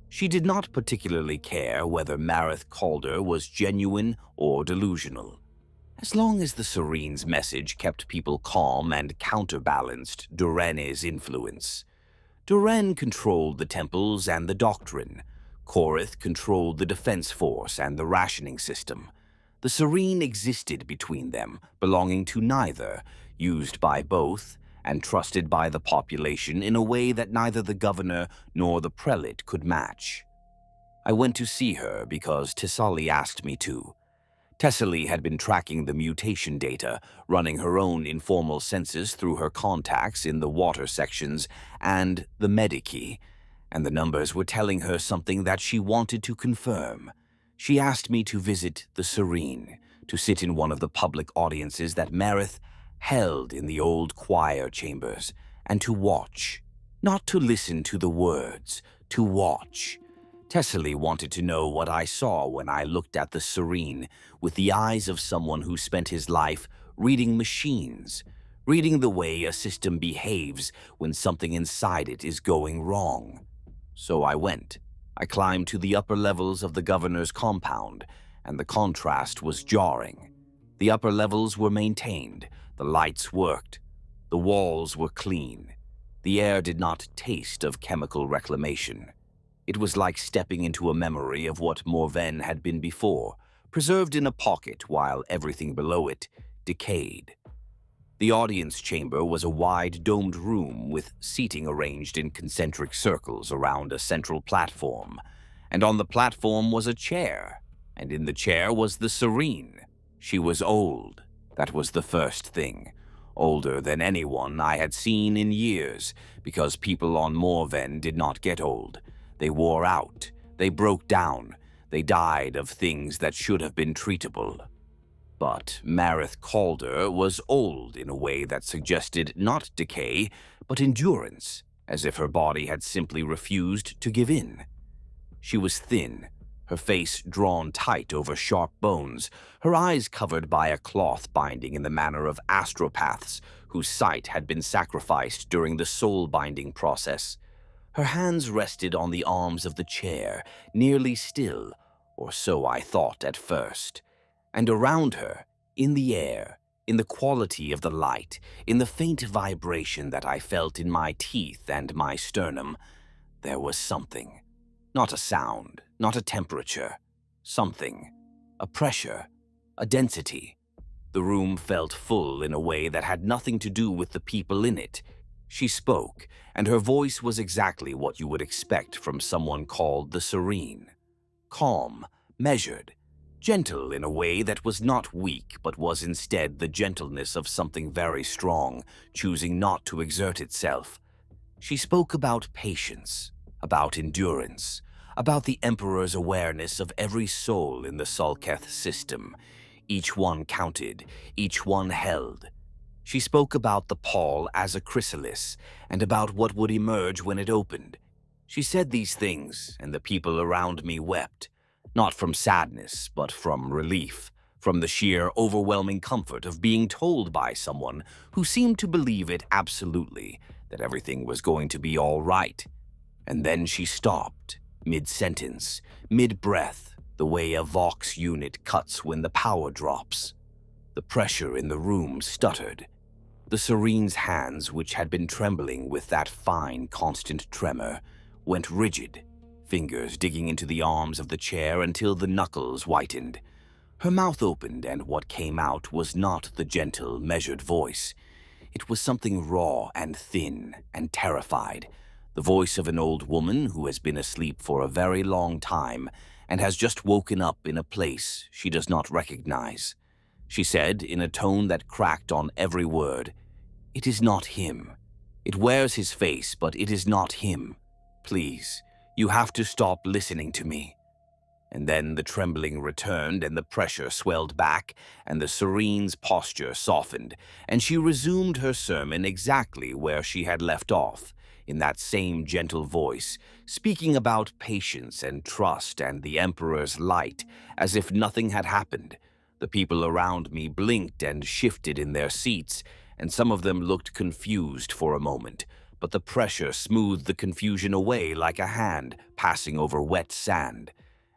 She did not particularly care whether Marith Calder was genuine or delusional. As long as the Serene's message kept people calm and counterbalanced Duren's influence. Duren controlled the temples and the Doctrine. Corith controlled the defense force and the rationing system. The Serene existed between them, belonging to neither, used by both, and trusted by the population in a way that neither the governor nor the prelate could match. I went to see her because Tesslee asked me to. Tesslee had been tracking the mutation data, running her own informal census through her contacts in the water sections and the medici, and the numbers were telling her something that she wanted to confirm. She asked me to visit the Serene, to sit in one of the public audiences that Marith held in the old choir chambers, and to watch. Not to listen to the words, to watch. Tesslee wanted to know what I saw when I looked at the Serene with the eyes of someone who spent his life reading machines, reading the way a system behaves when something inside it is going wrong. So I went. I climbed to the upper levels of the governor's compound, and the contrast was jarring. The upper levels were maintained, the lights worked, the walls were clean. The air did not taste of chemical reclamation. It was like stepping into a memory of what Morvenne had been before, preserved in a pocket while everything below it decayed. The audience chamber was a wide, domed room with seating arranged in concentric circles around a central platform, and on the platform was a chair, and in the chair was the Serene. She was old. That was the first thing. Older than anyone I had seen in years, because people on Morvenne did not get old. They wore out. They broke down. They died of things that should have been treatable. But Marith Calder was old in a way that suggested not decay, but endurance, as if her body had simply refused to give in. She was thin, her face drawn tight over sharp bones, her eyes covered by a cloth binding in the manner of astropaths whose sight had been sacrificed during the soul-binding process. Her hands rested on the arms of the chair, nearly still, or so I thought at first. And around her, in the air, in the quality of the light, in the faint vibration that I felt in my teeth and my sternum, there was something. Not a sound, not a temperature. Something. A pressure. A density. The room felt full in a way that had nothing to do with the people in it. She spoke, and her voice was exactly what you would expect from someone called the Serene. Calm, measured, gentle in a way that was not weak but was instead the gentleness of something very strong, choosing not to exert itself. She spoke about patience, about endurance, about the Emperor's awareness of every soul in the Sulketh System. Each one counted, each one held. She spoke about the pall as a chrysalis, and about what would emerge when it opened. She said these things, and the people around me wept. Not from sadness, but from relief, from the sheer, overwhelming comfort of being told by someone who seemed to believe it absolutely, that everything was going to be all right. And then she stopped, mid-sentence, mid-breath, the way a Vox unit cuts when the power drops. The pressure in the room stuttered. The Serene's hands, which had been trembling with that fine, constant tremor, went rigid, fingers digging into the arms of the chair until the knuckles whitened. Her mouth opened, and what came out was not the gentle, measured voice. It was something raw and thin and terrified, the voice of an old woman who has been asleep for a very long time and has just woken up in a place she does not recognize. She said, in a tone that cracked on every word, "It is not him. It wears his face, but it is not him. Please. You have to stop listening to me." And then the trembling returned and the pressure swelled back and the Serene's posture softened, and she resumed her sermon exactly where she had left off, in that same gentle voice, speaking about patience and trust and the Emperor's light, as if nothing had happened. The people around me blinked and shifted in their seats, and some of them looked confused for a moment, but the pressure smoothed the confusion away like a hand passing over wet sand.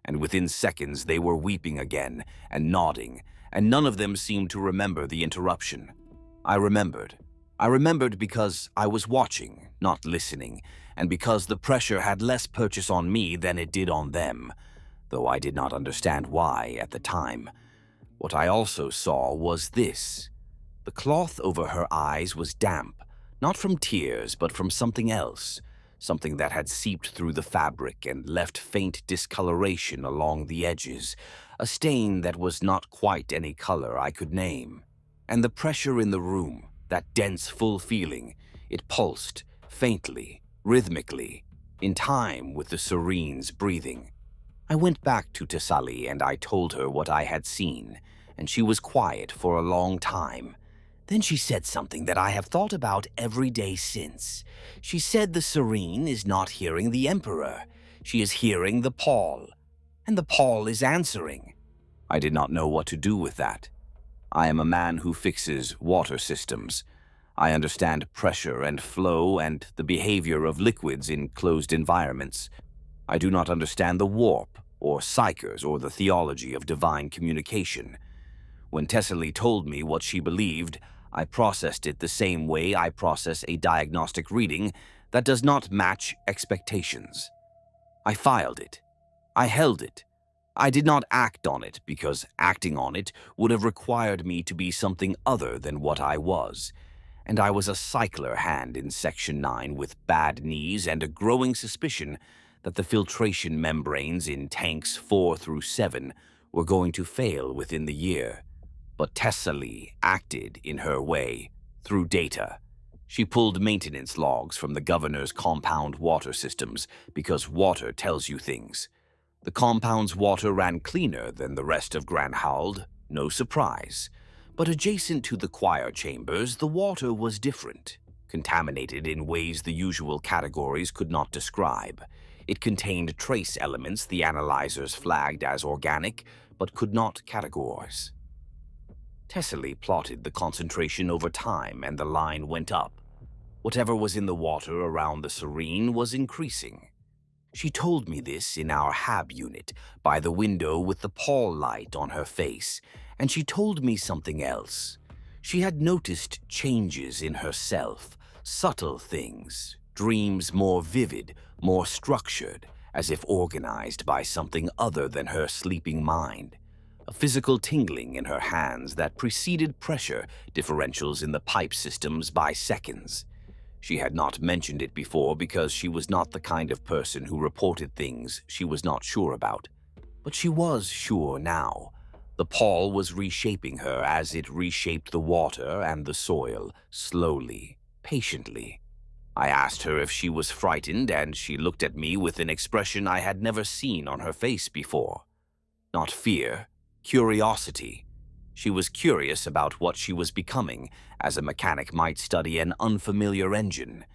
And within seconds they were weeping again and nodding, and none of them seemed to remember the interruption. I remembered. I remembered because I was watching, not listening, and because the pressure had less purchase on me than it did on them, though I did not understand why at the time. What I also saw was this. The cloth over her eyes was damp, not from tears, but from something else, something that had seeped through the fabric and left faint discoloration along the edges, a stain that was not quite any color I could name. And the pressure in the room, that dense, full feeling, it pulsed, faintly, rhythmically, in time with the Serene's breathing. I went back to Tesslee and I told her what I had seen, and she was quiet for a long time. Then she said something that I have thought about every day since. She said the Serene is not hearing the Emperor. She is hearing the pall. And the pall is answering. I did not know what to do with that. I am a man who fixes water systems. I understand pressure and flow and the behavior of liquids in closed environments. I do not understand the warp, or psychers, or the theology of divine communication. When Tesslee told me what she believed, I processed it the same way I process a diagnostic reading that does not match expectations. I filed it. I held it. I did not act on it because acting on it would have required me to be something other than what I was, and I was a cycler hand in Section 9 with bad knees and a growing suspicion that the filtration membranes in tanks 4 through 7 were going to fail within the year. But Tesslee acted in her way, through data. She pulled maintenance logs from the governor's compound water systems because water tells you things. The compound's water ran cleaner than the rest of Granhald, no surprise. But adjacent to the choir chambers, the water was different, contaminated in ways the usual categories could not describe. It contained trace elements the analyzers flagged as organic, but could not categorize. Tesslee plotted the concentration over time, and the line went up. Whatever was in the water around the Serene was increasing. She told me this in our HAB unit, by the window with the pall light on her face, and she told me something else. She had noticed changes in herself, subtle things, dreams more vivid, more structured, as if organized by something other than her sleeping mind. A physical tingling in her hands that preceded pressure differentials in the pipe systems by seconds. She had not mentioned it before because she was not the kind of person who reported things she was not sure about. But she was sure now. The pall was reshaping her as it reshaped the water and the soil, slowly, patiently. I asked her if she was frightened, and she looked at me with an expression I had never seen on her face before. Not fear, curiosity. She was curious about what she was becoming, as a mechanic might study an unfamiliar engine.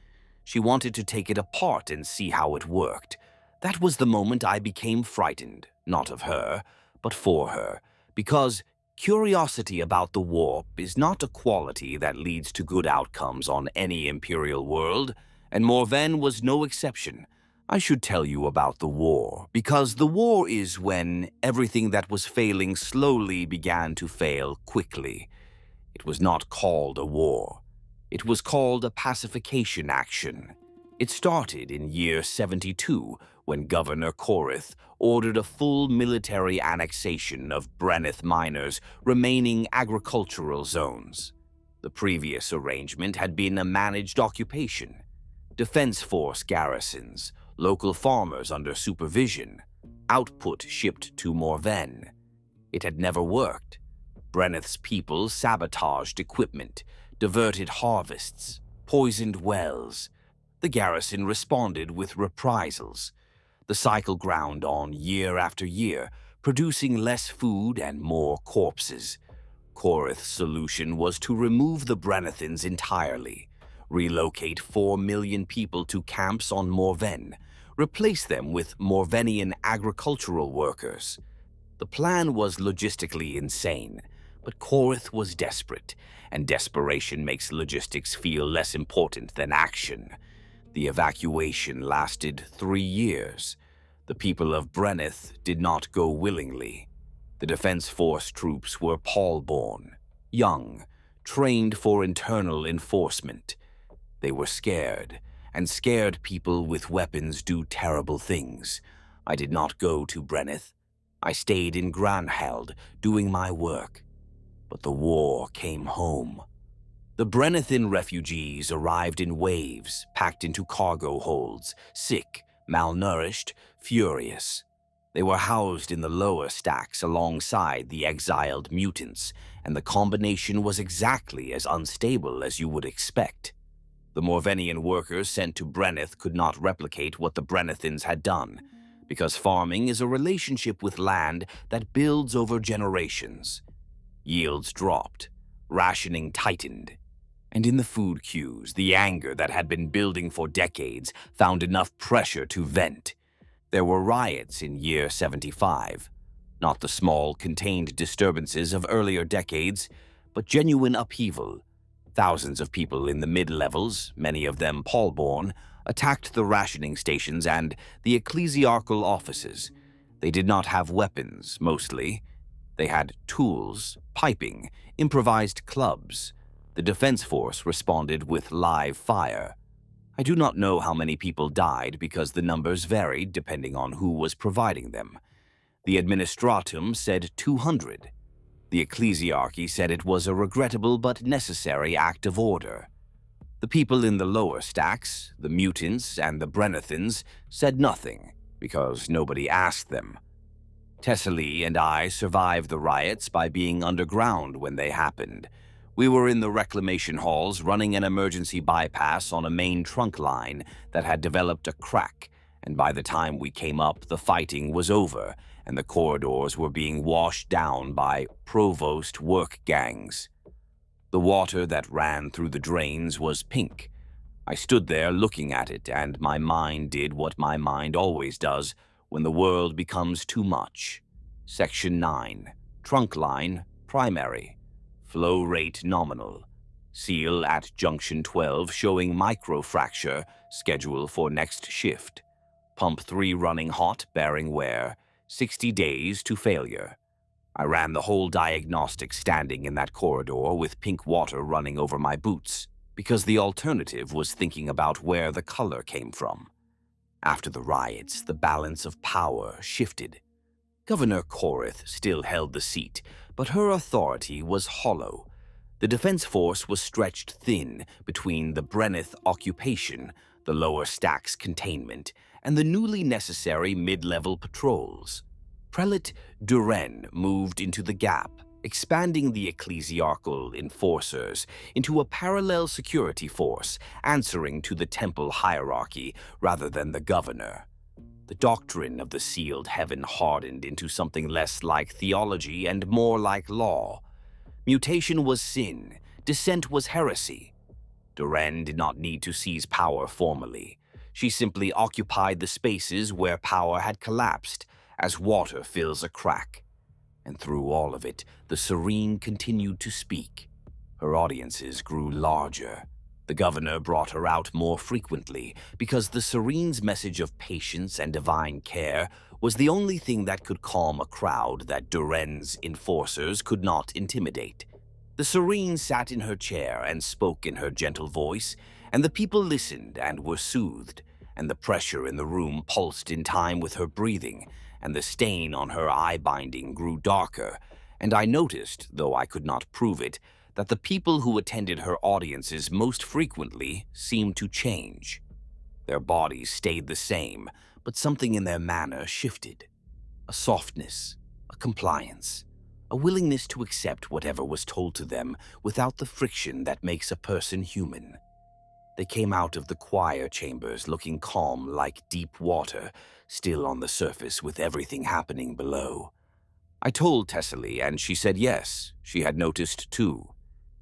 She wanted to take it apart and see how it worked. That was the moment I became frightened, not of her, but for her, because curiosity about the warp is not a quality that leads to good outcomes on any Imperial world, and Morvenne was no exception. I should tell you about the war, because the war is when everything that was failing slowly began to fail quickly. It was not called a war. It was called a pacification action. It started in year 72, when Governor Corith ordered a full military annexation of Brenneth Minor's remaining agricultural zones. The previous arrangement had been a managed occupation. Defense Force garrisons, local farmers under supervision, output shipped to Morvenne. It had never worked. Brenneth's people sabotaged equipment, diverted harvests, poisoned wells. The garrison responded with reprisals. The cycle ground on year after year, producing less food and more corpses. Corith's solution was to remove the Brennethans entirely, relocate 4 million people to camps on Morvenne, replace them with Morvennian agricultural workers. The plan was logistically insane, but Corith was desperate, and desperation makes logistics feel less important than action. The evacuation lasted 3 years. The people of Brenneth did not go willingly. The Defense Force troops were Paul-born, young, trained for internal enforcement. They were scared, and scared people with weapons do terrible things. I did not go to Brenneth. I stayed in Granhald, doing my work. But the war came home. The Brennethan refugees arrived in waves, packed into cargo holds, sick, malnourished, furious. They were housed in the lower stacks alongside the exiled mutants, and the combination was exactly as unstable as you would expect. The Morvennian workers sent to Brenneth could not replicate what the Brennethans had done, because farming is a relationship with land that builds over generations. Yields dropped, rationing tightened, and in the food queues, the anger that had been building for decades found enough pressure to vent. There were riots in year 75, not the small, contained disturbances of earlier decades, but genuine upheaval. Thousands of people in the mid-levels, many of them Paul-born, attacked the rationing stations and the ecclesiarchal offices. They did not have weapons, mostly. They had tools, piping, improvised clubs. The Defense Force responded with live fire. I do not know how many people died because the numbers varied depending on who was providing them. The administratum said 200. The Ecclesiarchy said it was a regrettable but necessary act of order. The people in the lower stacks, the mutants and the Brennethans, said nothing because nobody asked them. Tesslee and I survived the riots by being underground when they happened. We were in the reclamation halls running an emergency bypass on a main trunk line that had developed a crack, and by the time we came up, the fighting was over, and the corridors were being washed down by provost work gangs. The water that ran through the drains was pink. I stood there looking at it, and my mind did what my mind always does when the world becomes too much. Section 9. Trunk line, primary. Flow rate nominal. Seal at junction 12 showing microfracture, schedule for next shift. Pump 3 running hot, bearing wear. 60 days to failure. I ran the whole diagnostic standing in that corridor with pink water running over my boots, because the alternative was thinking about where the color came from. After the riots, the balance of power shifted. Governor Korith still held the seat, but her authority was hollow. The defense force was stretched thin between the Brenneth occupation, the lower stacks containment, and the newly necessary mid-level patrols. Prelate Duren moved into the gap, expanding the ecclesiarchal enforcers into a parallel security force answering to the temple hierarchy rather than the governor. The doctrine of the sealed heaven hardened into something less like theology and more like law. Mutation was sin, dissent was heresy. Duren did not need to seize power formally. She simply occupied the spaces where power had collapsed, as water fills a crack. And through all of it, the Serene continued to speak. Her audiences grew larger. The governor brought her out more frequently because the Serene's message of patience and divine care was the only thing that could calm a crowd that Duren's enforcers could not intimidate. The Serene sat in her chair and spoke in her gentle voice, and the people listened and were soothed, and the pressure in the room pulsed in time with her breathing, and the stain on her eye binding grew darker, and I noticed, though I could not prove it, that the people who attended her audiences most frequently seemed to change. Their bodies stayed the same, but something in their manner shifted. A softness, a compliance, a willingness to accept whatever was told to them without the friction that makes a person human. They came out of the choir chambers looking calm like deep water, still on the surface with everything happening below. I told Tesslee, and she said yes, she had noticed too.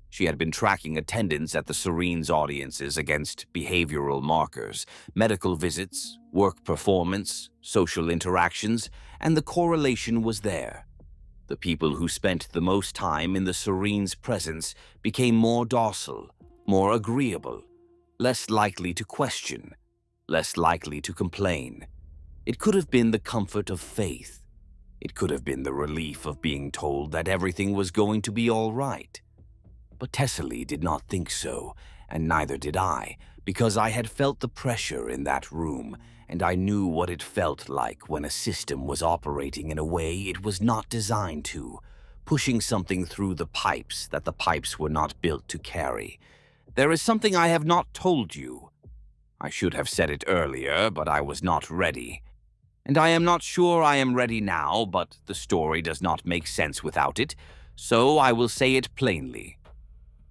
She had been tracking attendance at the Serene's audiences against behavioral markers, medical visits, work performance, social interactions, and the correlation was there. The people who spent the most time in the Serene's presence became more docile, more agreeable, less likely to question, less likely to complain. It could have been the comfort of faith. It could have been the relief of being told that everything was going to be all right. But Tesslee did not think so, and neither did I, because I had felt the pressure in that room, and I knew what it felt like when a system was operating in a way it was not designed to, pushing something through the pipes that the pipes were not built to carry. There is something I have not told you. I should have said it earlier, but I was not ready. And I am not sure I am ready now, but the story does not make sense without it, so I will say it plainly.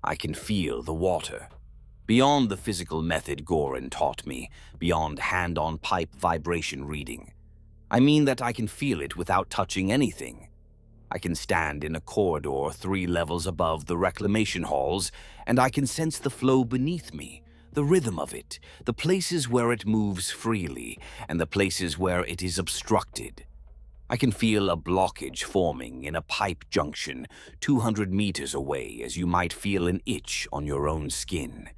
I can feel the water. Beyond the physical method Goran taught me, beyond hand-on pipe vibration reading. I mean that I can feel it without touching anything. I can stand in a corridor 3 levels above the reclamation halls, and I can sense the flow beneath me, the rhythm of it, the places where it moves freely, and the places where it is obstructed. I can feel a blockage forming in a pipe junction 200 meters away as you might feel an itch on your own skin.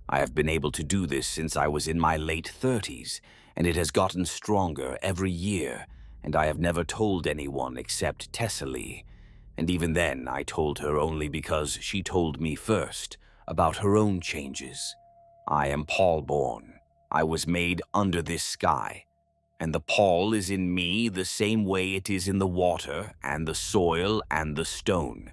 I have been able to do this since I was in my late 30s, and it has gotten stronger every year, and I have never told anyone except Tesslee. And even then, I told her only because she told me first about her own changes. I am Paul-born. I was made under this sky, and the Paul is in me the same way it is in the water and the soil and the stone.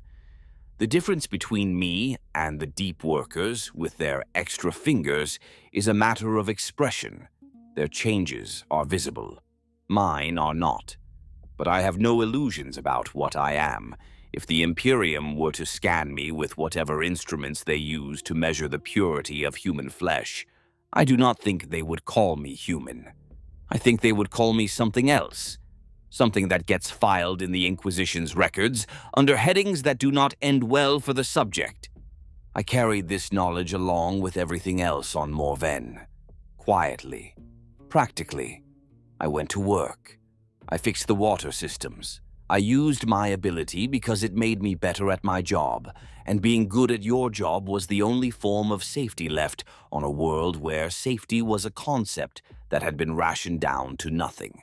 The difference between me and the deep workers with their extra fingers is a matter of expression. Their changes are visible. Mine are not. But I have no illusions about what I am. If the Imperium were to scan me with whatever instruments they use to measure the purity of human flesh, I do not think they would call me human. I think they would call me something else. Something that gets filed in the Inquisition's records under headings that do not end well for the subject. I carried this knowledge along with everything else on Morvenne. Quietly, practically. I went to work. I fixed the water systems. I used my ability because it made me better at my job, and being good at your job was the only form of safety left on a world where safety was a concept that had been rationed down to nothing.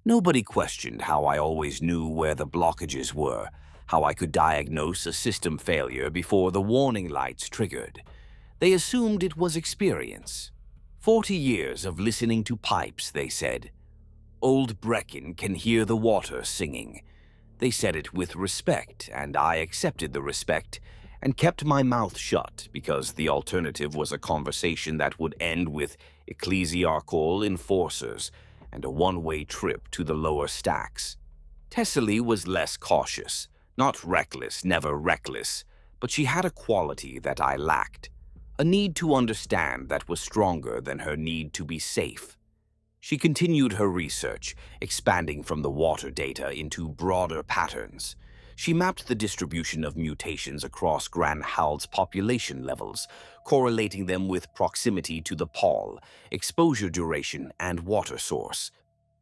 Nobody questioned how I always knew where the blockages were, how I could diagnose a system failure before the warning lights triggered. They assumed it was experience. 40 years of listening to pipes, they said. Old Brecken can hear the water singing. They said it with respect, and I accepted the respect and kept my mouth shut because the alternative was a conversation that would end with ecclesiarchal enforcers and a one-way trip to the lower stacks. Tesslee was less cautious, not reckless, never reckless, but she had a quality that I lacked, a need to understand that was stronger than her need to be safe. She continued her research, expanding from the water data into broader patterns. She mapped the distribution of mutations across Gran Hald's population levels, correlating them with proximity to the Paul, exposure duration, and water source.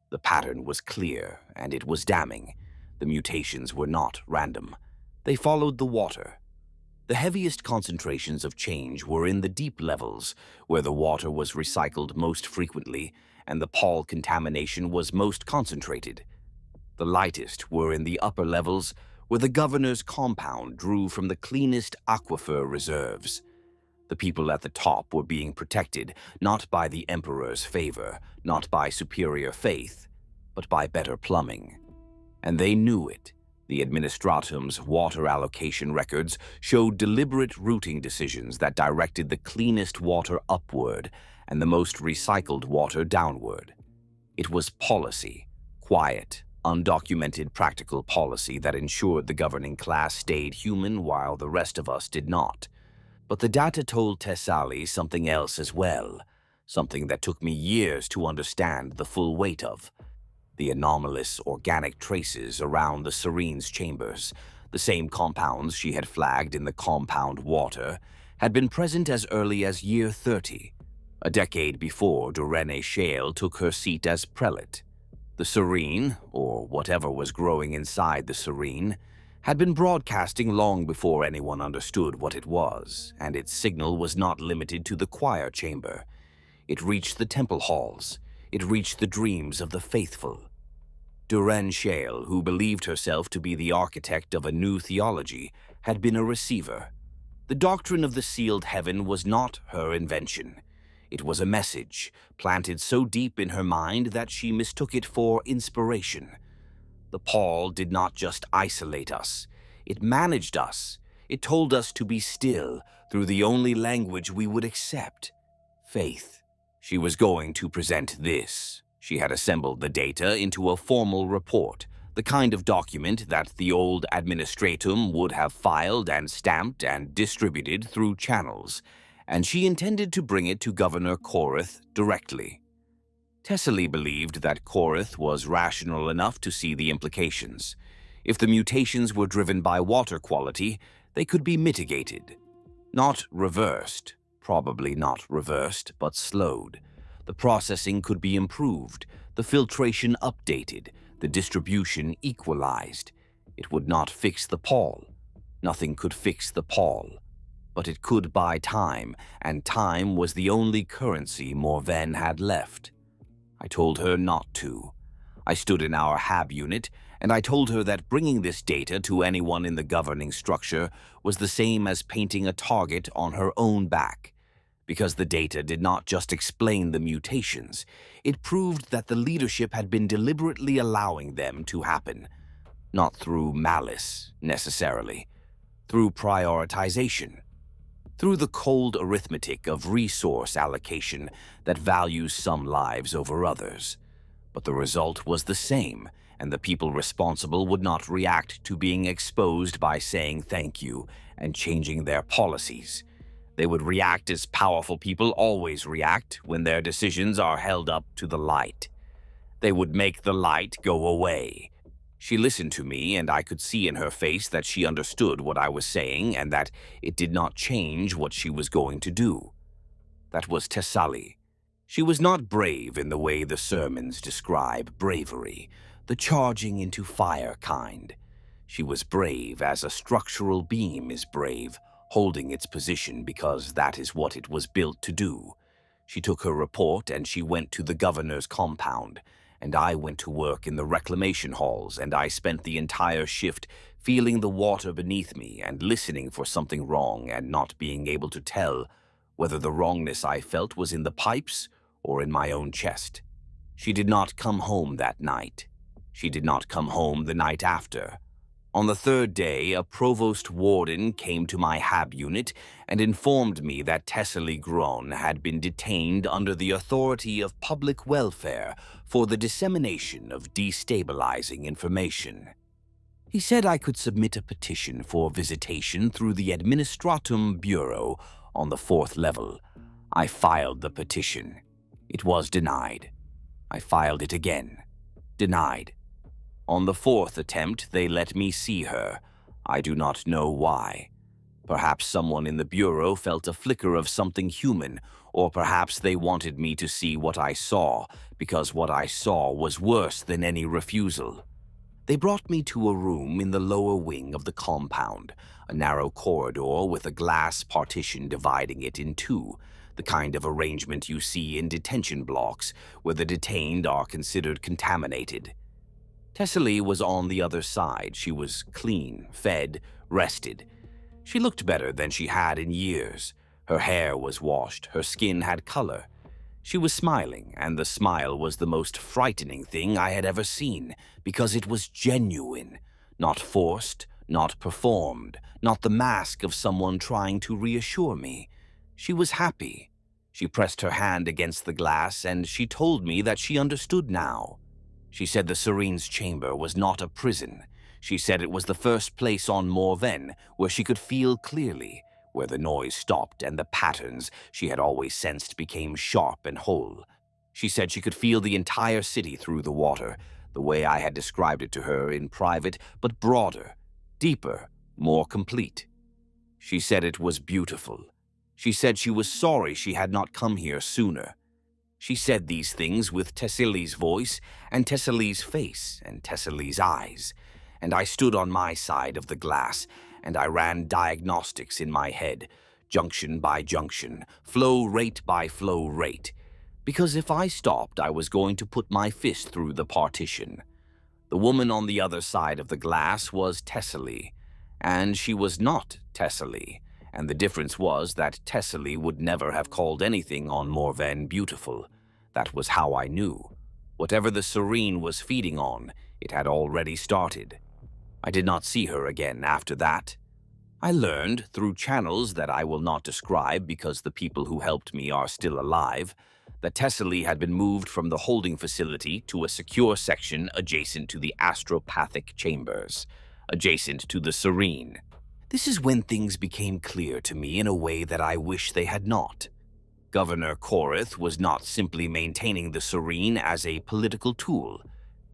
The pattern was clear, and it was damning. The mutations were not random. They followed the water. The heaviest concentrations of change were in the deep levels, where the water was recycled most frequently, and the Paul contamination was most concentrated. The lightest were in the upper levels, where the governor's compound drew from the cleanest aquifer reserves. The people at the top were being protected, not by the emperor's favor, not by superior faith, but by better plumbing. And they knew it. The administratum's water allocation records showed deliberate routing decisions that directed the cleanest water upward and the most recycled water downward. It was policy, quiet, undocumented practical policy that ensured the governing class stayed human while the rest of us did not. But the data told Tesslee something else as well, something that took me years to understand the full weight of. The anomalous organic traces around the Serene's chambers, the same compounds she had flagged in the compound water, had been present as early as year 30, a decade before Dorene Shale took her seat as prelate. The Serene, or whatever was growing inside the Serene, had been broadcasting long before anyone understood what it was, and its signal was not limited to the choir chamber. It reached the temple halls. It reached the dreams of the faithful. Dorene Shale, who believed herself to be the architect of a new theology, had been a receiver. The doctrine of the sealed heaven was not her invention. It was a message, planted so deep in her mind that she mistook it for inspiration. The Paul did not just isolate us. It managed us. It told us to be still through the only language we would accept: faith. She was going to present this. She had assembled the data into a formal report, the kind of document that the old administratum would have filed and stamped and distributed through channels, and she intended to bring it to Governor Korith directly. Tesslee believed that Korith was rational enough to see the implications. If the mutations were driven by water quality, they could be mitigated. Not reversed, probably not reversed, but slowed. The processing could be improved, the filtration updated, the distribution equalized. It would not fix the Paul. Nothing could fix the Paul. But it could buy time, and time was the only currency Morvenne had left. I told her not to. I stood in our HAB unit, and I told her that bringing this data to anyone in the governing structure was the same as painting a target on her own back. because the data did not just explain the mutations, it proved that the leadership had been deliberately allowing them to happen, not through malice, necessarily, through prioritization, through the cold arithmetic of resource allocation that values some lives over others. But the result was the same, and the people responsible would not react to being exposed by saying thank you and changing their policies. They would react as powerful people always react when their decisions are held up to the light. They would make the light go away. She listened to me, and I could see in her face that she understood what I was saying and that it did not change what she was going to do. That was Tesslee. She was not brave in the way the sermons describe bravery, the charging into fire kind. She was brave as a structural beam is brave, holding its position because that is what it was built to do. She took her report and she went to the governor's compound, and I went to work in the reclamation halls, and I spent the entire shift feeling the water beneath me and listening for something wrong and not being able to tell whether the wrongness I felt was in the pipes or in my own chest. She did not come home that night. She did not come home the night after. On the third day, a provost warden came to my hab unit and informed me that Tesslee Grown had been detained under the authority of public welfare for the dissemination of destabilizing information. He said I could submit a petition for visitation through the Administratum Bureau on the 4th level. I filed the petition. It was denied. I filed it again. Denied. On the 4th attempt, they let me see her. I do not know why. Perhaps someone in the Bureau felt a flicker of something human, or perhaps they wanted me to see what I saw, because what I saw was worse than any refusal. They brought me to a room in the lower wing of the compound, a narrow corridor with a glass partition dividing it in two, the kind of arrangement you see in detention blocks, where the detained are considered contaminated. Tesslee was on the other side. She was clean, fed, rested. She looked better than she had in years. Her hair was washed, her skin had color. She was smiling, and the smile was the most frightening thing I had ever seen, because it was genuine, not forced, not performed, not the mask of someone trying to reassure me. She was happy. She pressed her hand against the glass, and she told me that she understood now. She said the Serene's chamber was not a prison. She said it was the first place on Morvenne where she could feel clearly, where the noise stopped and the patterns she had always sensed became sharp and whole. She said she could feel the entire city through the water, the way I had described it to her in private, but broader, deeper, more complete. She said it was beautiful. She said she was sorry she had not come here sooner. She said these things with Tesslee's voice and Tesslee's face and Tesslee's eyes, and I stood on my side of the glass, and I ran diagnostics in my head, junction by junction, flow rate by flow rate, because if I stopped, I was going to put my fist through the partition. The woman on the other side of the glass was Tesslee, and she was not Tesslee. And the difference was that Tesslee would never have called anything on Morvenne beautiful. That was how I knew. Whatever the Serene was feeding on, it had already started. I did not see her again after that. I learned, through channels that I will not describe because the people who helped me are still alive, that Tesslee had been moved from the holding facility to a secure section adjacent to the astropathic chambers, adjacent to the Serene. This is when things became clear to me in a way that I wish they had not. Governor Korith was not simply maintaining the Serene as a political tool.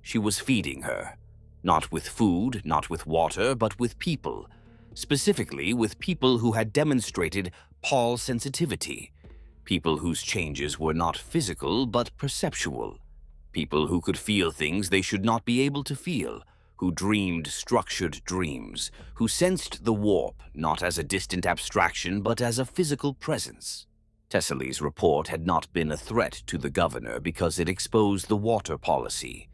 She was feeding her, not with food, not with water, but with people, specifically with people who had demonstrated Paul sensitivity, people whose changes were not physical but perceptual, people who could feel things they should not be able to feel, who dreamed structured dreams, who sensed the warp not as a distant abstraction but as a physical presence. Tesslee's report had not been a threat to the governor because it exposed the water policy.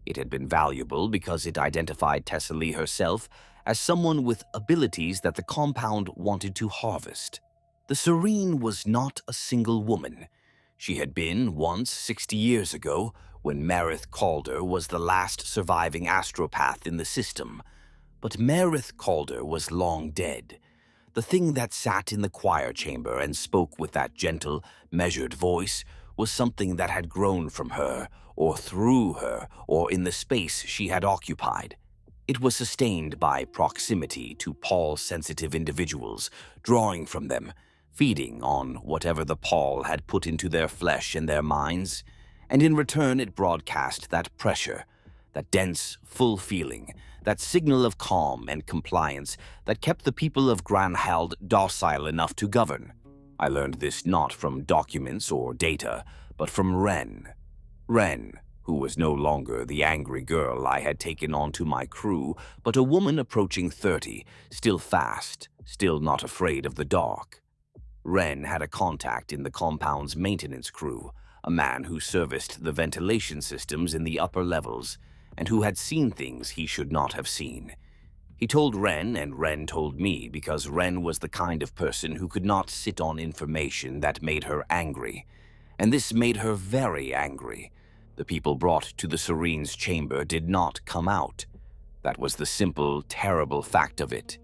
It had been valuable because it identified Tesslee herself as someone with abilities that the compound wanted to harvest. The Serene was not a single woman. She had been once 60 years ago, when Marith Calder was the last surviving astropath in the system. But Marith Calder was long dead. The thing that sat in the choir chamber and spoke with that gentle, measured voice was something that had grown from her, or through her, or in the space she had occupied. It was sustained by proximity to Paul-sensitive individuals, drawing from them, feeding on whatever the Paul had put into their flesh and their minds, and in return it broadcast that pressure, that dense, full feeling, that signal of calm and compliance that kept the people of Granhald docile enough to govern. I learned this not from documents or data, but from Wren. Wren, who was no longer the angry girl I had taken onto my crew, but a woman approaching 30, still fast, still not afraid of the dark. Wren had a contact in the compound's maintenance crew, a man who serviced the ventilation systems in the upper levels, and who had seen things he should not have seen. He told Wren, and Wren told me, because Wren was the kind of person who could not sit on information that made her angry. And this made her very angry. The people brought to the Serene's chamber did not come out. That was the simple, terrible fact of it.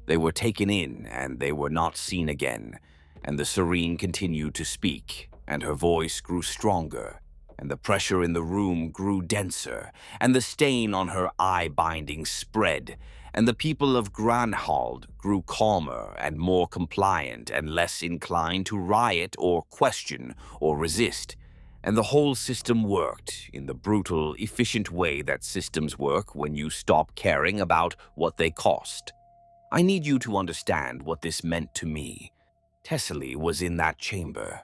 They were taken in, and they were not seen again, and the Serene continued to speak, and her voice grew stronger, and the pressure in the room grew denser, and the stain on her eye-binding spread, and the people of Granhald grew calmer and more compliant and less inclined to riot or question or resist, and the whole system worked in the brutal, efficient way that systems work when you stop caring about what they cost. I need you to understand what this meant to me. Tesslee was in that chamber.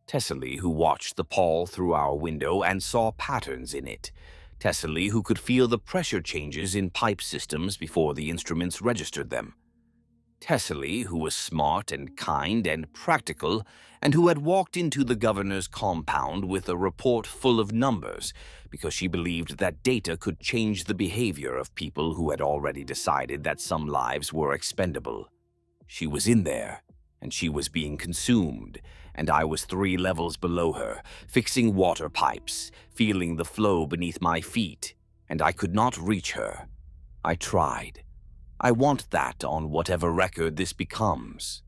Tesslee, who watched the Paul through our window and saw patterns in it. Tesslee, who could feel the pressure changes in pipe systems before the instruments registered them. Tesslee, who was smart and kind and practical, and who had walked into the governor's compound with a report full of numbers, because she believed that data could change the behavior of people who had already decided that some lives were expendable. She was in there, and she was being consumed, and I was 3 levels below her, fixing water pipes, feeling the flow beneath my feet, and I could not reach her. I tried. I want that on whatever record this becomes.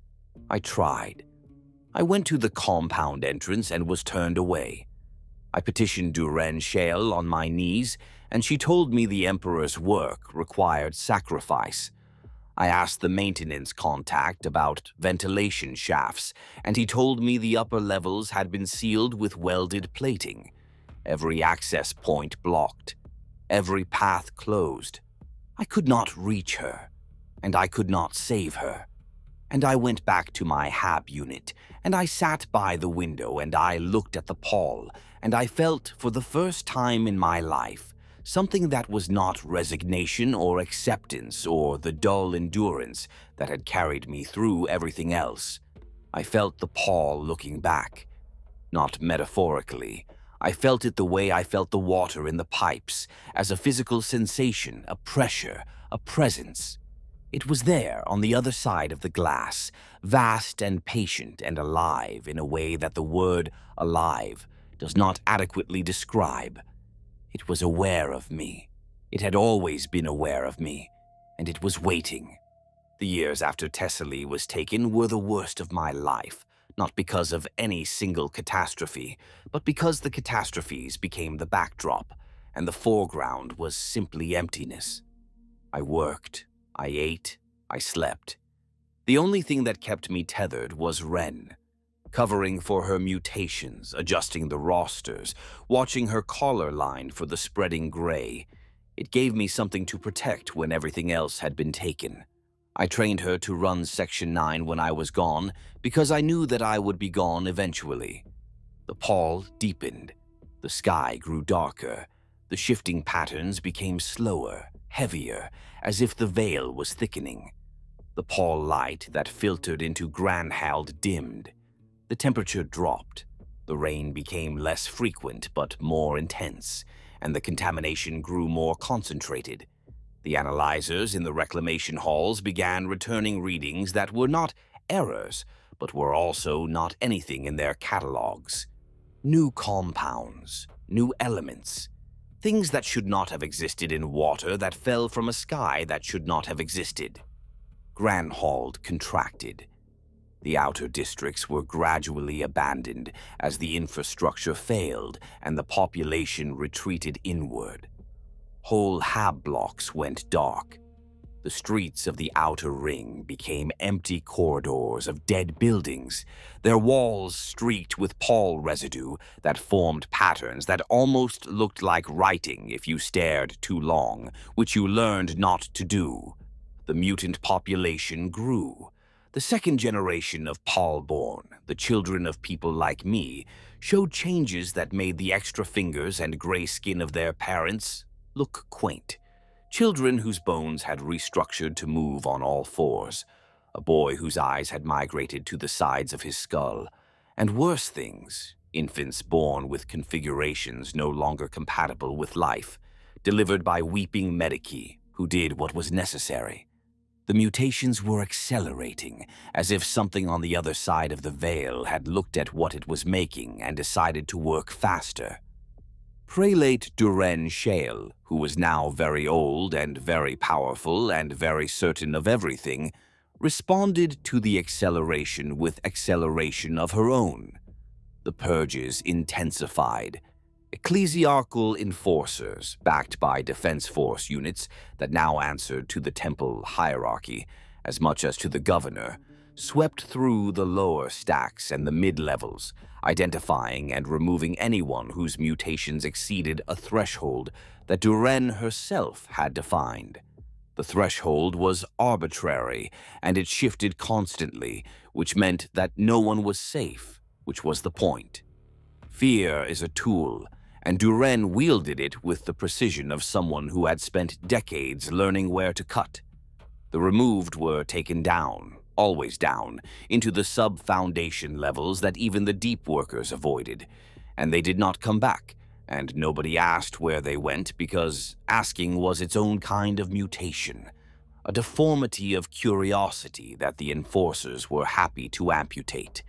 I tried. I went to the compound entrance and was turned away. I petitioned Duren Shale on my knees, and she told me the Emperor's work required sacrifice. I asked the maintenance contact about ventilation shafts, and he told me the upper levels had been sealed with welded plating. Every access point blocked. Every path closed. I could not reach her, and I could not save her. And I went back to my HAB unit, and I sat by the window, and I looked at the Paul, and I felt, for the first time in my life, something that was not resignation or acceptance or the dull endurance that had carried me through everything else. I felt the Paul looking back. Not metaphorically. I felt it the way I felt the water in the pipes, as a physical sensation, a pressure, a presence. It was there on the other side of the glass, vast and patient and alive in a way that the word alive does not adequately describe. It was aware of me. It had always been aware of me, and it was waiting. The years after Tesslee was taken were the worst of my life, not because of any single catastrophe, but because the catastrophes became the backdrop, and the foreground was simply emptiness. I worked, I ate, I slept. The only thing that kept me tethered was Wren. Covering for her mutations, adjusting the rosters, watching her collar line for the spreading gray. It gave me something to protect when everything else had been taken. I trained her to run Section 9 when I was gone, because I knew that I would be gone eventually. The pall deepened. The sky grew darker. The shifting patterns became slower, heavier, as if the veil was thickening. The pall light that filtered into Granhald dimmed. The temperature dropped. The rain became less frequent but more intense, and the contamination grew more concentrated. The analyzers in the reclamation halls began returning readings that were not errors, but were also not anything in their catalogs. New compounds, new elements, things that should not have existed in water that fell from a sky that should not have existed. Granhold contracted. The outer districts were gradually abandoned as the infrastructure failed and the population retreated inward. Whole hab blocks went dark. The streets of the outer ring became empty corridors of dead buildings, their walls streaked with pall residue that formed patterns that almost looked like writing if you stared too long, which you learned not to do. The mutant population grew. The second generation of Paul-born, the children of people like me, showed changes that made the extra fingers and gray skin of their parents look quaint. Children whose bones had restructured to move on all fours, a boy whose eyes had migrated to the sides of his skull, and worse things, infants born with configurations no longer compatible with life, delivered by weeping medici who did what was necessary. The mutations were accelerating, as if something on the other side of the veil had looked at what it was making and decided to work faster. Prelate Duren Shale, who was now very old and very powerful and very certain of everything, responded to the acceleration with acceleration of her own. The purges intensified. Ecclesiarchal enforcers, backed by defense force units that now answered to the temple hierarchy as much as to the governor, swept through the lower stacks and the mid-levels, identifying and removing anyone whose mutations exceeded a threshold that Duren herself had defined. The threshold was arbitrary, and it shifted constantly, which meant that no one was safe, which was the point. Fear is a tool, and Duren wielded it with the precision of someone who had spent decades learning where to cut. The removed were taken down, always down, into the sub-foundation levels that even the deep workers avoided, and they did not come back, and nobody asked where they went because asking was its own kind of mutation, a deformity of curiosity that the enforcers were happy to amputate.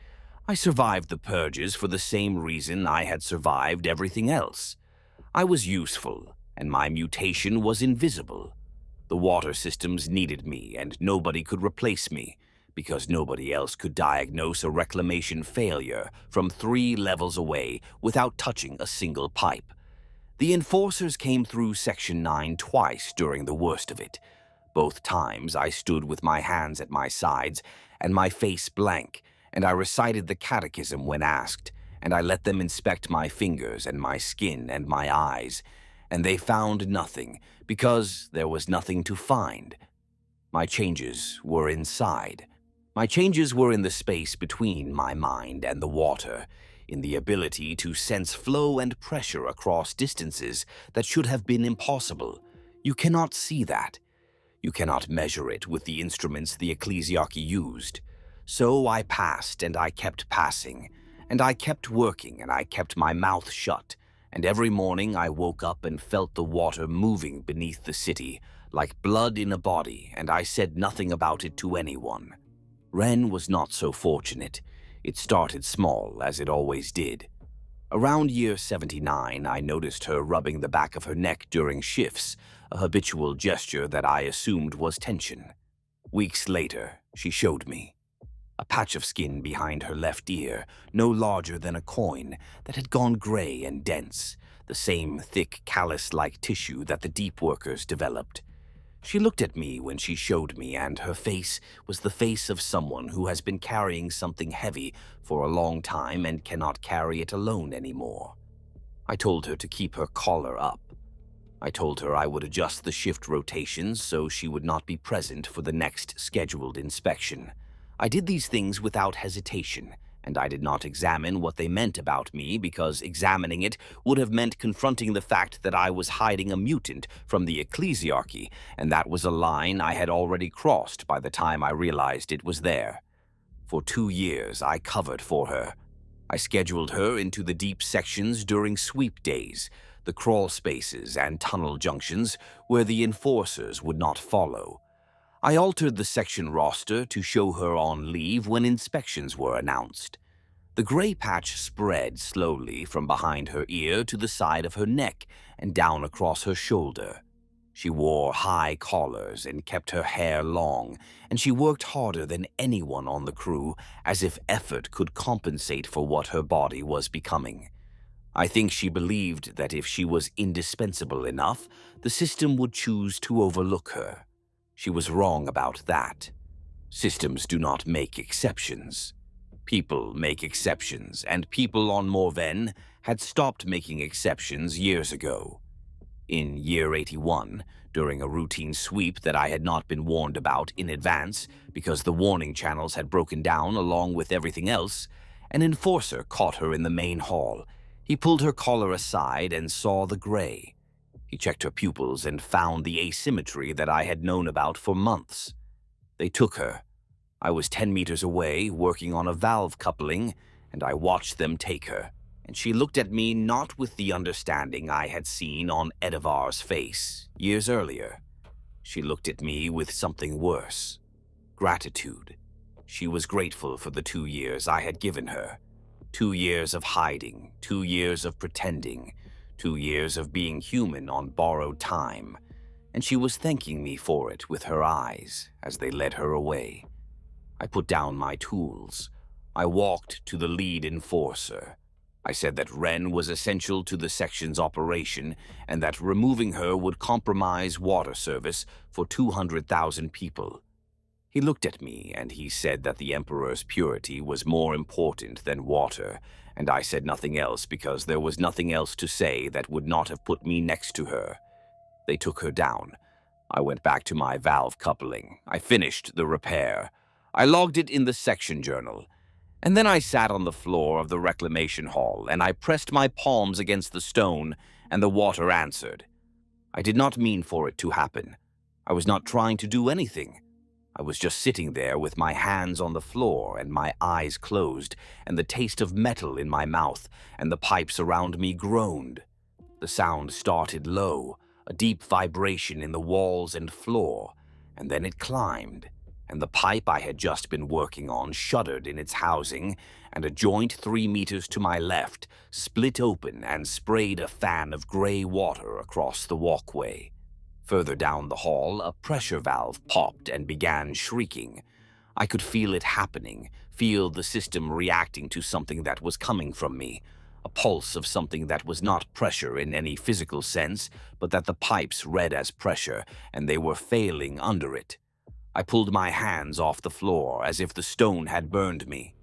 I survived the purges for the same reason I had survived everything else. I was useful, and my mutation was invisible. The water systems needed me, and nobody could replace me, because nobody else could diagnose a reclamation failure from 3 levels away without touching a single pipe. The enforcers came through Section 9 twice during the worst of it. Both times I stood with my hands at my sides and my face blank, and I recited the catechism when asked, and I let them inspect my fingers and my skin and my eyes, and they found nothing, because there was nothing to find. My changes were inside. My changes were in the space between my mind and the water, in the ability to sense flow and pressure across distances that should have been impossible. You cannot see that. You cannot measure it with the instruments the Ecclesiarchy used. So I passed, and I kept passing, and I kept working, and I kept my mouth shut, and every morning I woke up and felt the water moving beneath the city, like blood in a body, and I said nothing about it to anyone. Ren was not so fortunate. It started small, as it always did. Around year 79, I noticed her rubbing the back of her neck during shifts, a habitual gesture that I assumed was tension. Weeks later, she showed me. A patch of skin behind her left ear, no larger than a coin, that had gone gray and dense, the same thick callus-like tissue that the deep workers developed. She looked at me when she showed me, and her face was the face of someone who has been carrying something heavy for a long time and cannot carry it alone anymore. I told her to keep her collar up. I told her I would adjust the shift rotations so she would not be present for the next scheduled inspection. I did these things without hesitation, and I did not examine what they meant about me because examining it would have meant confronting the fact that I was hiding a mutant from the Ecclesiarchy, and that was a line I had already crossed by the time I realized it was there. For 2 years, I covered for her. I scheduled her into the deep sections during sweep days, the crawl spaces and tunnel junctions where the enforcers would not follow. I altered the section roster to show her on leave when inspections were announced. The gray patch spread slowly from behind her ear to the side of her neck and down across her shoulder. She wore high collars and kept her hair long, and she worked harder than anyone on the crew, as if effort could compensate for what her body was becoming. I think she believed that if she was indispensable enough, the system would choose to overlook her. She was wrong about that. Systems do not make exceptions. People make exceptions, and people on Morvenne had stopped making exceptions years ago. In year 81, during a routine sweep that I had not been warned about in advance because the warning channels had broken down along with everything else, an enforcer caught her in the main hall. He pulled her collar aside and saw the gray. He checked her pupils and found the asymmetry that I had known about for months. They took her. I was 10 meters away, working on a valve coupling, and I watched them take her. And she looked at me not with the understanding I had seen on Edivar's face years earlier. She looked at me with something worse. Gratitude. She was grateful for the 2 years I had given her. 2 years of hiding, 2 years of pretending, 2 years of being human on borrowed time. And she was thanking me for it with her eyes as they led her away. I put down my tools. I walked to the lead enforcer. I said that Wren was essential to the section's operation and that removing her would compromise water service for 200,000 people. He looked at me and he said that the Emperor's purity was more important than water, and I said nothing else because there was nothing else to say that would not have put me next to her. They took her down. I went back to my valve coupling. I finished the repair. I logged it in the section journal. And then I sat on the floor of the reclamation hall, and I pressed my palms against the stone, and the water answered. I did not mean for it to happen. I was not trying to do anything. I was just sitting there with my hands on the floor and my eyes closed, and the taste of metal in my mouth, and the pipes around me groaned. The sound started low, a deep vibration in the walls and floor, and then it climbed. And the pipe I had just been working on shuddered in its housing, and a joint 3 meters to my left split open and sprayed a fan of gray water across the walkway. Further down the hall, a pressure valve popped and began shrieking. I could feel it happening, feel the system reacting to something that was coming from me, a pulse of something that was not pressure in any physical sense, but that the pipes read as pressure, and they were failing under it. I pulled my hands off the floor as if the stone had burned me.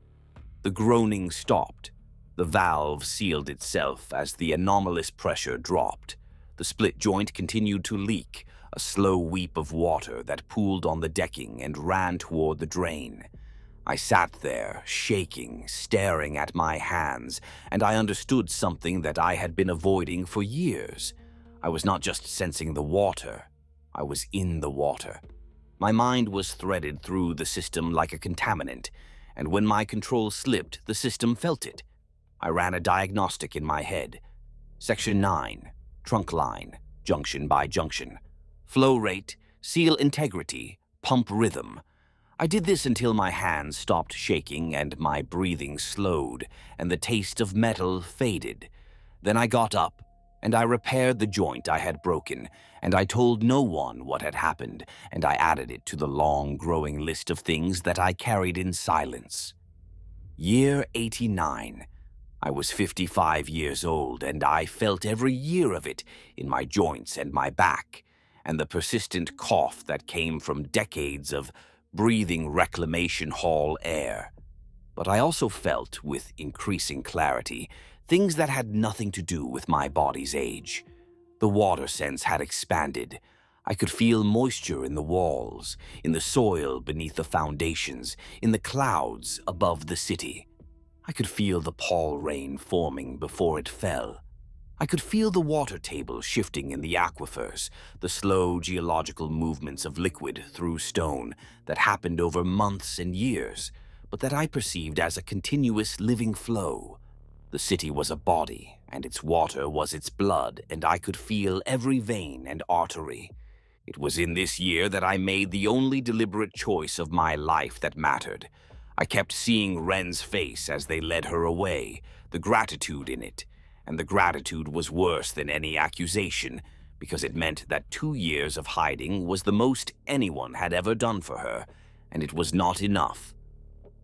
The groaning stopped. The valve sealed itself as the anomalous pressure dropped. The split joint continued to leak, a slow weep of water that pooled on the decking and ran toward the drain. I sat there, shaking, staring at my hands, and I understood something that I had been avoiding for years. I was not just sensing the water. I was in the water. My mind was threaded through the system like a contaminant, and when my control slipped, the system felt it. I ran a diagnostic in my head. Section 9, trunk line, junction by junction. Flow rate, seal integrity, pump rhythm. I did this until my hands stopped shaking and my breathing slowed, and the taste of metal faded. Then I got up, and I repaired the joint I had broken, and I told no one what had happened, and I added it to the long, growing list of things that I carried in silence. Year 89. I was 55 years old, and I felt every year of it in my joints and my back, and the persistent cough that came from decades of breathing reclamation hall air. But I also felt, with increasing clarity, things that had nothing to do with my body's age. The water sense had expanded. I could feel moisture in the walls, in the soil beneath the foundations, in the clouds above the city. I could feel the pall rain forming before it fell. I could feel the water table shifting in the aquifers, the slow geological movements of liquid through stone that happened over months and years, but that I perceived as a continuous living flow. The city was a body, and its water was its blood, and I could feel every vein and artery. It was in this year that I made the only deliberate choice of my life that mattered. I kept seeing Wren's face as they led her away, the gratitude in it, and the gratitude was worse than any accusation, because it meant that 2 years of hiding was the most anyone had ever done for her, and it was not enough.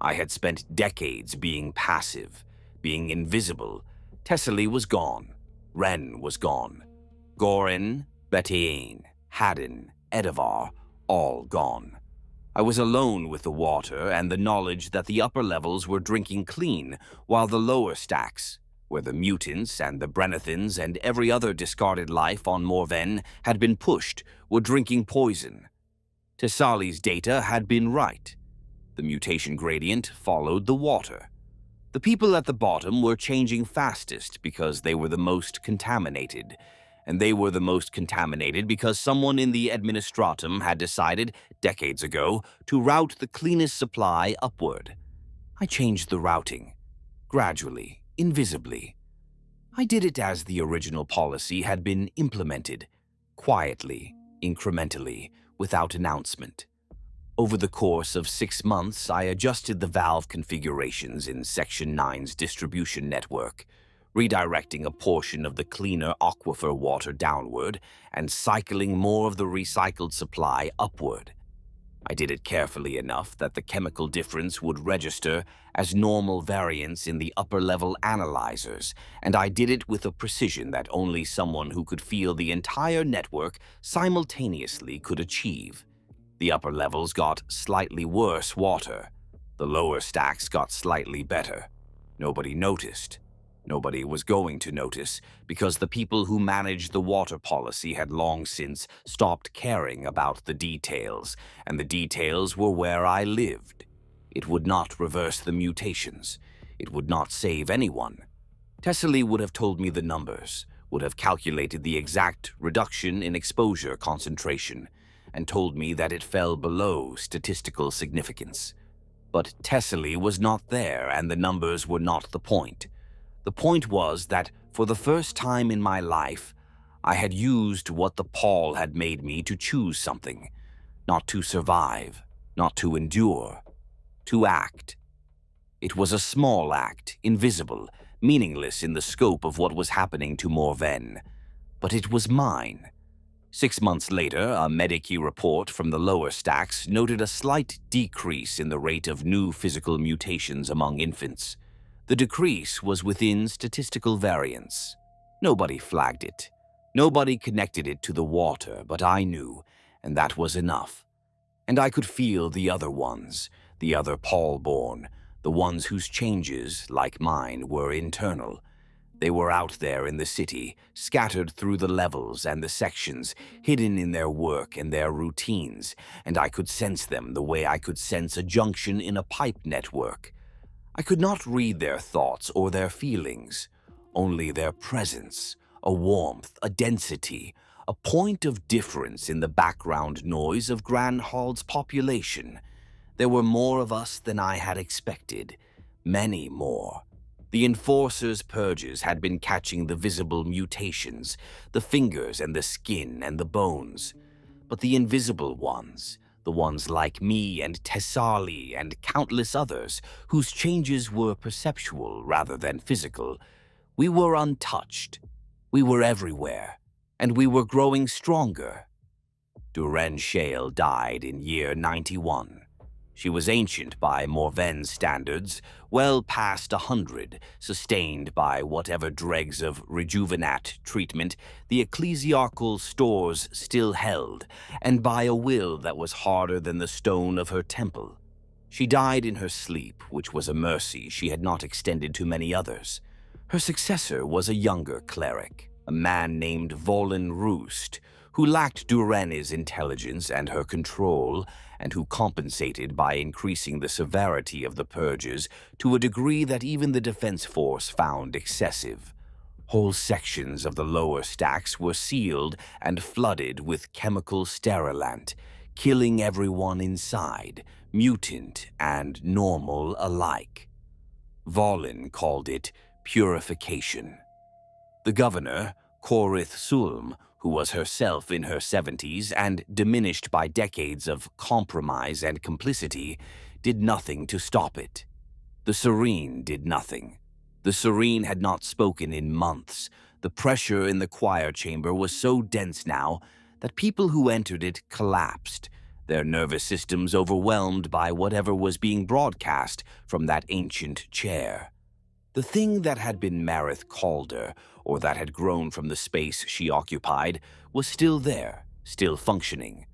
I had spent decades being passive, being invisible. Tesslee was gone. Wren was gone. Gorin, Betiane, Harden, Edivar, all gone. I was alone with the water and the knowledge that the upper levels were drinking clean, while the lower stacks, where the mutants and the Brennethans and every other discarded life on Morvenne had been pushed, were drinking poison. Tessalee's data had been right. The mutation gradient followed the water. The people at the bottom were changing fastest because they were the most contaminated, and they were the most contaminated because someone in the administratum had decided, decades ago, to route the cleanest supply upward. I changed the routing, gradually, invisibly. I did it as the original policy had been implemented, quietly, incrementally, without announcement. Over the course of 6 months, I adjusted the valve configurations in Section 9's distribution network, redirecting a portion of the cleaner aquifer water downward and cycling more of the recycled supply upward. I did it carefully enough that the chemical difference would register as normal variance in the upper-level analyzers, and I did it with a precision that only someone who could feel the entire network simultaneously could achieve. The upper levels got slightly worse water. The lower stacks got slightly better. Nobody noticed. Nobody was going to notice, because the people who managed the water policy had long since stopped caring about the details, and the details were where I lived. It would not reverse the mutations. It would not save anyone. Tesslee would have told me the numbers, would have calculated the exact reduction in exposure concentration, and told me that it fell below statistical significance. But Tesslee was not there, and the numbers were not the point. The point was that, for the first time in my life, I had used what the Paul had made me to choose something, not to survive, not to endure, to act. It was a small act, invisible, meaningless in the scope of what was happening to Morvenne, but it was mine. 6 months later, a Medici report from the lower stacks noted a slight decrease in the rate of new physical mutations among infants. The decrease was within statistical variance. Nobody flagged it. Nobody connected it to the water, but I knew, and that was enough. And I could feel the other ones, the other Paul-born, the ones whose changes, like mine, were internal. They were out there in the city, scattered through the levels and the sections, hidden in their work and their routines, and I could sense them the way I could sense a junction in a pipe network. I could not read their thoughts or their feelings, only their presence, a warmth, a density, a point of difference in the background noise of Granhald's population. There were more of us than I had expected, many more. The Enforcer's purges had been catching the visible mutations, the fingers and the skin and the bones. But the invisible ones, the ones like me and Tesslee and countless others, whose changes were perceptual rather than physical, we were untouched. We were everywhere, and we were growing stronger. Duren Shale died in year 91. She was ancient by Morvenne's standards, well past 100, sustained by whatever dregs of rejuvenat treatment the ecclesiarchal stores still held, and by a will that was harder than the stone of her temple. She died in her sleep, which was a mercy she had not extended to many others. Her successor was a younger cleric, a man named Volin Roost, who lacked Duren's intelligence and her control, and who compensated by increasing the severity of the purges to a degree that even the defense force found excessive. Whole sections of the lower stacks were sealed and flooded with chemical sterilant, killing everyone inside, mutant and normal alike. Volin called it purification. The governor, Corith Sulm, who was herself in her 70s and diminished by decades of compromise and complicity, did nothing to stop it. The Serene did nothing. The Serene had not spoken in months. The pressure in the choir chamber was so dense now that people who entered it collapsed, their nervous systems overwhelmed by whatever was being broadcast from that ancient chair. The thing that had been Marith Calder, or that had grown from the space she occupied, was still there, still functioning,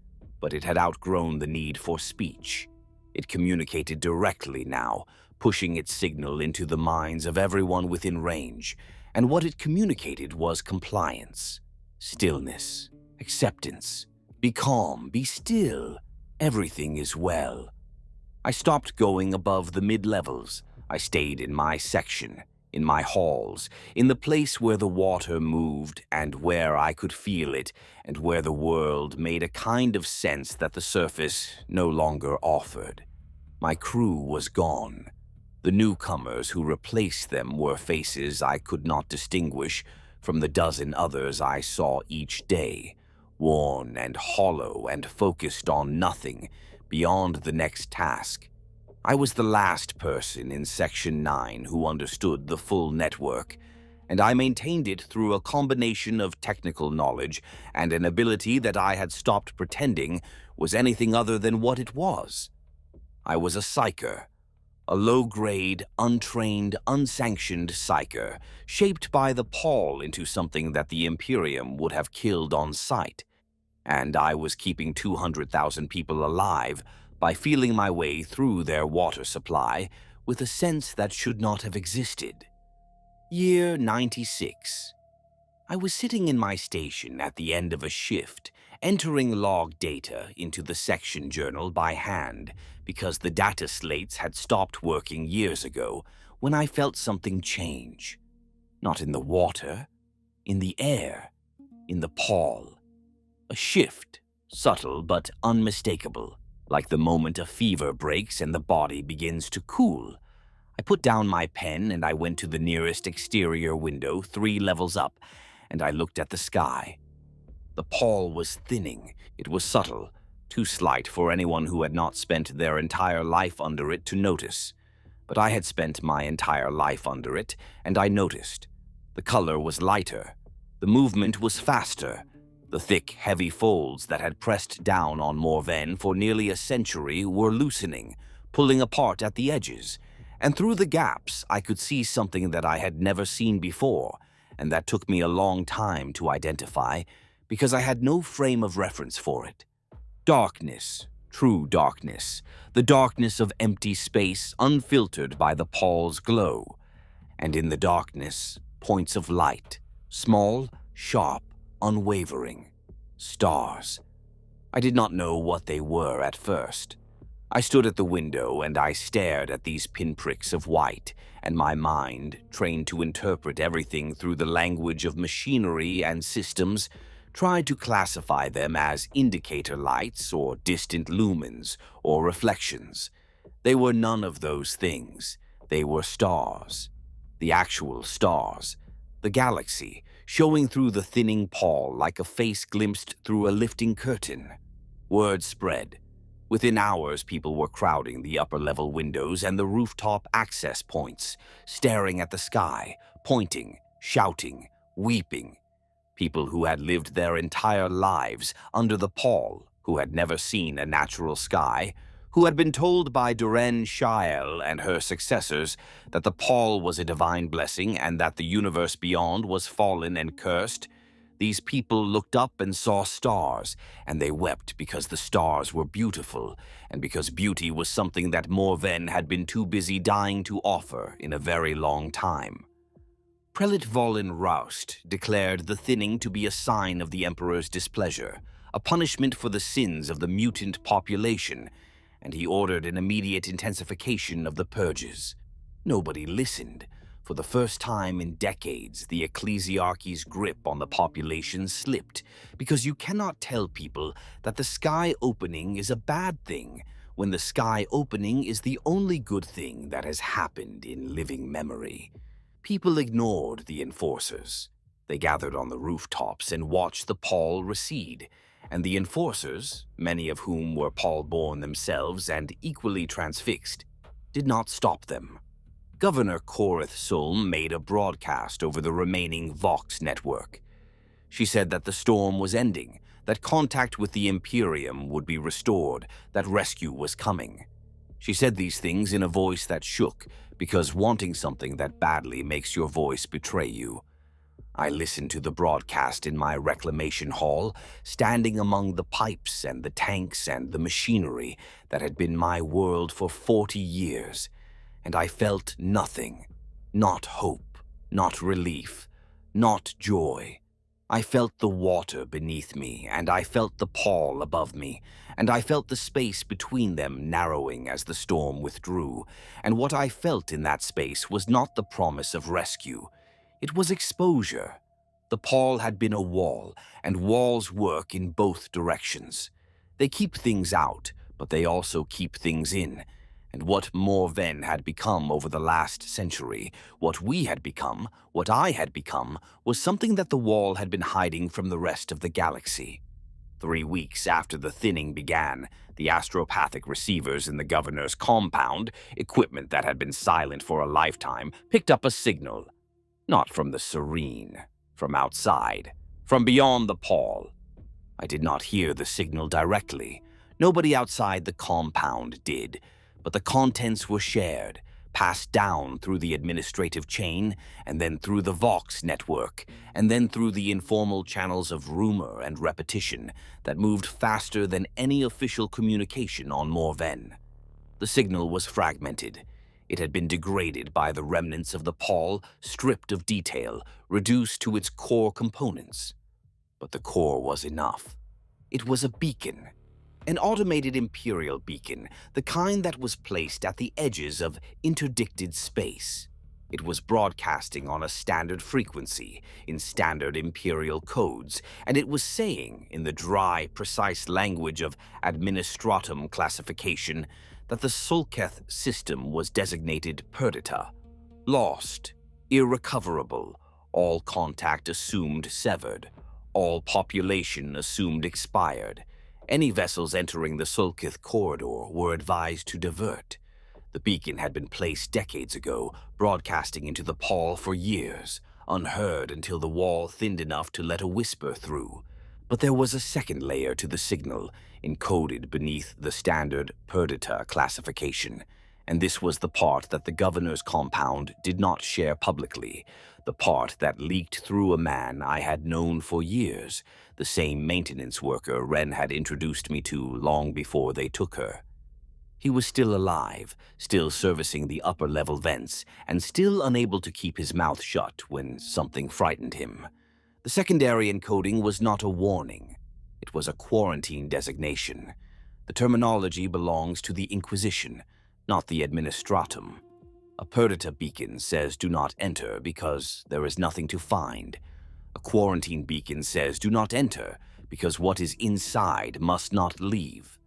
but it had outgrown the need for speech. It communicated directly now, pushing its signal into the minds of everyone within range, and what it communicated was compliance, stillness, acceptance. Be calm, be still, everything is well. I stopped going above the mid-levels. I stayed in my section, in my halls, in the place where the water moved and where I could feel it, and where the world made a kind of sense that the surface no longer offered. My crew was gone. The newcomers who replaced them were faces I could not distinguish from the dozen others I saw each day, worn and hollow and focused on nothing beyond the next task. I was the last person in Section 9 who understood the full network, and I maintained it through a combination of technical knowledge and an ability that I had stopped pretending was anything other than what it was. I was a psyker, a low-grade, untrained, unsanctioned psyker, shaped by the Paul into something that the Imperium would have killed on sight. And I was keeping 200,000 people alive by feeling my way through their water supply with a sense that should not have existed. Year 96. I was sitting in my station at the end of a shift, entering log data into the section journal by hand because the data slates had stopped working years ago when I felt something change. Not in the water, in the air, in the pall. A shift, subtle but unmistakable, like the moment a fever breaks and the body begins to cool. I put down my pen and I went to the nearest exterior window 3 levels up, and I looked at the sky. The pall was thinning. It was subtle, too slight for anyone who had not spent their entire life under it to notice. But I had spent my entire life under it, and I noticed. The color was lighter. The movement was faster. The thick, heavy folds that had pressed down on Morvenne for nearly a century were loosening, pulling apart at the edges, and through the gaps I could see something that I had never seen before, and that took me a long time to identify, because I had no frame of reference for it. Darkness, true darkness, the darkness of empty space unfiltered by the Paul's glow, and in the darkness, points of light, small, sharp, unwavering. Stars. I did not know what they were at first. I stood at the window and I stared at these pinpricks of white, and my mind, trained to interpret everything through the language of machinery and systems, tried to classify them as indicator lights or distant lumens or reflections. They were none of those things. They were stars. The actual stars. The galaxy, showing through the thinning pall like a face glimpsed through a lifting curtain. Word spread. Within hours, people were crowding the upper-level windows and the rooftop access points, staring at the sky, pointing, shouting, weeping. People who had lived their entire lives under the pall, who had never seen a natural sky, who had been told by Duren Shael and her successors that the pall was a divine blessing and that the universe beyond was fallen and cursed. These people looked up and saw stars, and they wept because the stars were beautiful, and because beauty was something that Morvenne had been too busy dying to offer in a very long time. Prelate Volin Roust declared the thinning to be a sign of the Emperor's displeasure, a punishment for the sins of the mutant population, and he ordered an immediate intensification of the purges. Nobody listened. For the first time in decades, the Ecclesiarchy's grip on the population slipped, because you cannot tell people that the sky opening is a bad thing when the sky opening is the only good thing that has happened in living memory. People ignored the enforcers. They gathered on the rooftops and watched the pall recede, and the enforcers, many of whom were pall-born themselves and equally transfixed, did not stop them. Governor Coreth Sulm made a broadcast over the remaining Vox network. She said that the storm was ending, that contact with the Imperium would be restored, that rescue was coming. She said these things in a voice that shook, because wanting something that badly makes your voice betray you. I listened to the broadcast in my reclamation hall, standing among the pipes and the tanks and the machinery that had been my world for 40 years, and I felt nothing. Not hope, not relief, not joy. I felt the water beneath me, and I felt the pall above me, and I felt the space between them narrowing as the storm withdrew, and what I felt in that space was not the promise of rescue. It was exposure. The pall had been a wall, and walls work in both directions. They keep things out, but they also keep things in. And what Morvenne had become over the last century, what we had become, what I had become, was something that the wall had been hiding from the rest of the galaxy. 3 weeks after the thinning began, the astropathic receivers in the governor's compound, equipment that had been silent for a lifetime, picked up a signal. Not from the Serene, from outside, from beyond the pall. I did not hear the signal directly. Nobody outside the compound did. But the contents were shared, passed down through the administrative chain, and then through the Vox network, and then through the informal channels of rumor and repetition that moved faster than any official communication on Morvenne. The signal was fragmented. It had been degraded by the remnants of the pall, stripped of detail, reduced to its core components. But the core was enough. It was a beacon. An automated Imperial beacon, the kind that was placed at the edges of interdicted space. It was broadcasting on a standard frequency, in standard Imperial codes, and it was saying, in the dry, precise language of administratum classification, that the Sulketh System was designated perdita, lost, irrecoverable, all contact assumed severed, all population assumed expired. Any vessels entering the Sulketh corridor were advised to divert. The beacon had been placed decades ago, broadcasting into the pall for years, unheard until the wall thinned enough to let a whisper through. But there was a second layer to the signal, encoded beneath the standard perdita classification, and this was the part that the governor's compound did not share publicly, the part that leaked through a man I had known for years, the same maintenance worker Wren had introduced me to long before they took her. He was still alive, still servicing the upper-level vents, and still unable to keep his mouth shut when something frightened him. The secondary encoding was not a warning. It was a quarantine designation. The terminology belongs to the Inquisition, not the Administratum. A perdita beacon says do not enter because there is nothing to find. A quarantine beacon says do not enter because what is inside must not leave.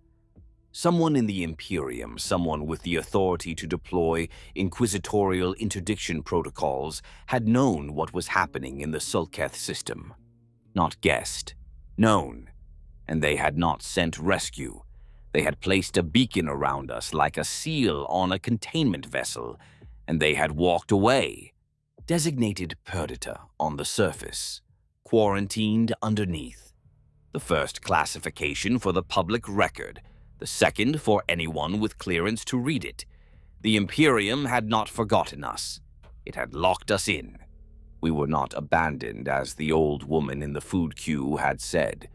Someone in the Imperium, someone with the authority to deploy inquisitorial interdiction protocols, had known what was happening in the Sulketh System. Not guessed, known. And they had not sent rescue. They had placed a beacon around us like a seal on a containment vessel, and they had walked away. Designated perdita on the surface, quarantined underneath. The first classification for the public record, the second for anyone with clearance to read it. The Imperium had not forgotten us. It had locked us in. We were not abandoned, as the old woman in the food queue had said.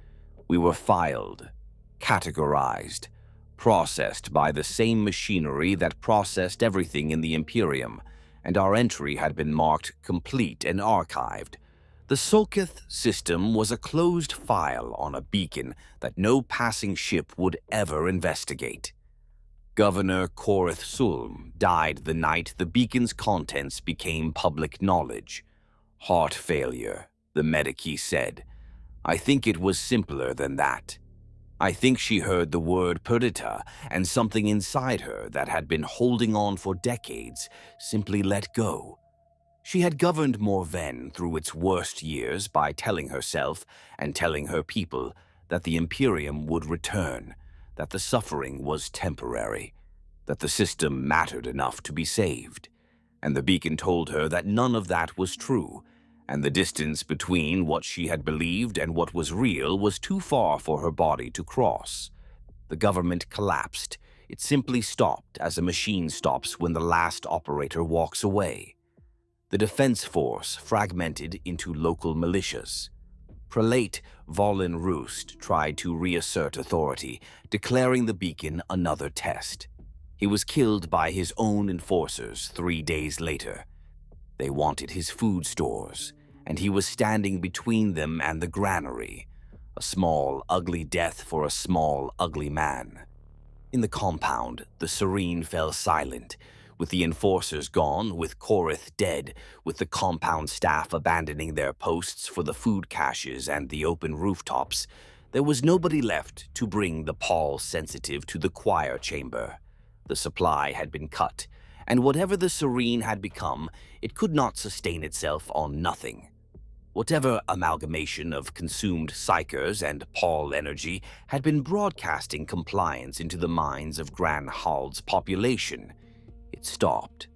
We were filed, categorized, processed by the same machinery that processed everything in the Imperium, and our entry had been marked complete and archived. The Sulketh System was a closed file on a beacon that no passing ship would ever investigate. Governor Coreth Sulm died the night the beacon's contents became public knowledge. Heart failure, the medici said. I think it was simpler than that. I think she heard the word perdita, and something inside her that had been holding on for decades simply let go. She had governed Morvenne through its worst years by telling herself and telling her people that the Imperium would return, that the suffering was temporary, that the system mattered enough to be saved. And the beacon told her that none of that was true, and the distance between what she had believed and what was real was too far for her body to cross. The government collapsed. It simply stopped as a machine stops when the last operator walks away. The defense force fragmented into local militias. Prelate Volin Roost tried to reassert authority, declaring the beacon another test. He was killed by his own enforcers 3 days later. They wanted his food stores, and he was standing between them and the granary, a small, ugly death for a small, ugly man. In the compound, the Serene fell silent, with the enforcers gone, with Korith dead, with the compound staff abandoning their posts for the food caches and the open rooftops. There was nobody left to bring the Paul-sensitive to the choir chamber. The supply had been cut, and whatever the Serene had become, it could not sustain itself on nothing. Whatever amalgamation of consumed psychers and Paul energy had been broadcasting compliance into the minds of Gran Hald's population, it stopped.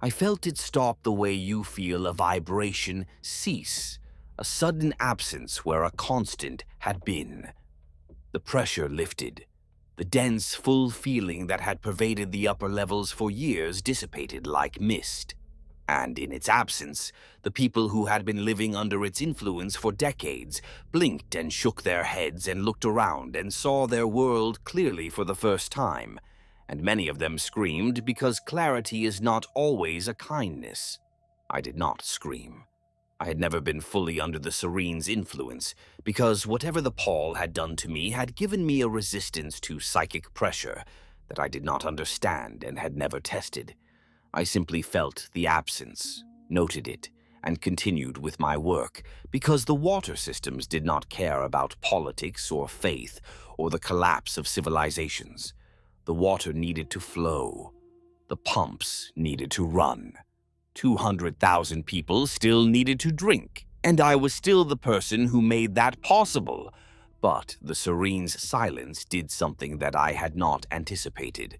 I felt it stop the way you feel a vibration cease, a sudden absence where a constant had been. The pressure lifted. The dense, full feeling that had pervaded the upper levels for years dissipated like mist. And in its absence, the people who had been living under its influence for decades blinked and shook their heads and looked around and saw their world clearly for the first time. And many of them screamed because clarity is not always a kindness. I did not scream. I had never been fully under the Serene's influence, because whatever the Paul had done to me had given me a resistance to psychic pressure that I did not understand and had never tested. I simply felt the absence, noted it, and continued with my work, because the water systems did not care about politics or faith or the collapse of civilizations. The water needed to flow. The pumps needed to run. 200,000 people still needed to drink, and I was still the person who made that possible. But the Serene's silence did something that I had not anticipated.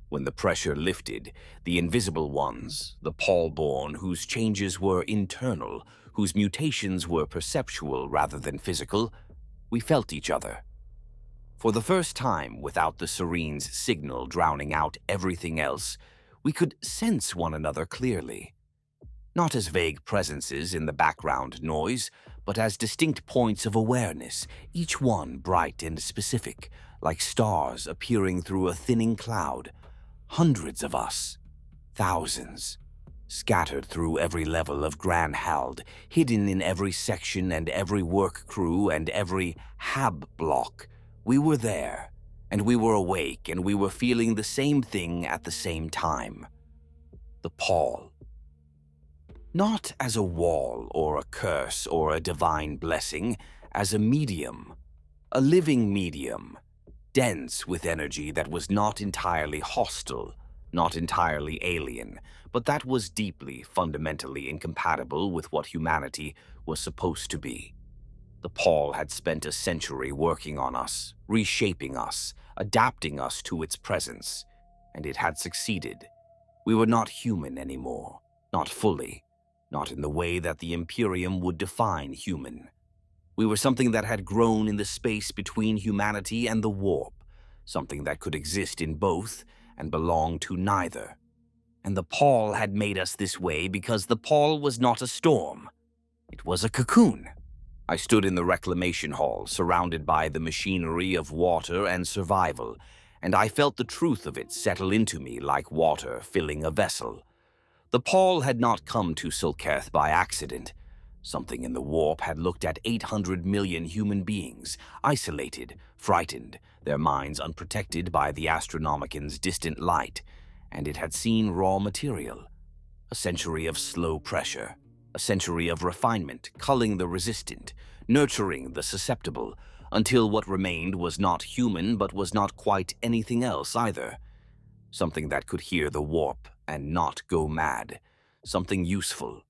When the pressure lifted, the invisible ones, the Paul-born whose changes were internal, whose mutations were perceptual rather than physical, we felt each other. For the first time, without the Serene's signal drowning out everything else, we could sense one another clearly. Not as vague presences in the background noise, but as distinct points of awareness, each one bright and specific, like stars appearing through a thinning cloud. Hundreds of us, thousands, scattered through every level of Gran Hald, hidden in every section and every work crew and every hab block. We were there, and we were awake, and we were feeling the same thing at the same time. The Paul. Not as a wall or a curse or a divine blessing, as a medium, a living medium, dense with energy that was not entirely hostile, not entirely alien, but that was deeply, fundamentally incompatible with what humanity was supposed to be. The Paul had spent a century working on us, reshaping us, adapting us to its presence, and it had succeeded. We were not human anymore, not fully, not in the way that the Imperium would define human. We were something that had grown in the space between humanity and the warp, something that could exist in both and belong to neither. And the Paul had made us this way because the Paul was not a storm. It was a cocoon. I stood in the reclamation hall, surrounded by the machinery of water and survival, and I felt the truth of it settle into me like water filling a vessel. The Paul had not come to Sulketh by accident. Something in the warp had looked at 800 million human beings, isolated, frightened, their minds unprotected by the Astronomican's distant light, and it had seen raw material. A century of slow pressure, a century of refinement, culling the resistant, nurturing the susceptible, until what remained was not human but was not quite anything else either. Something that could hear the warp and not go mad. something useful.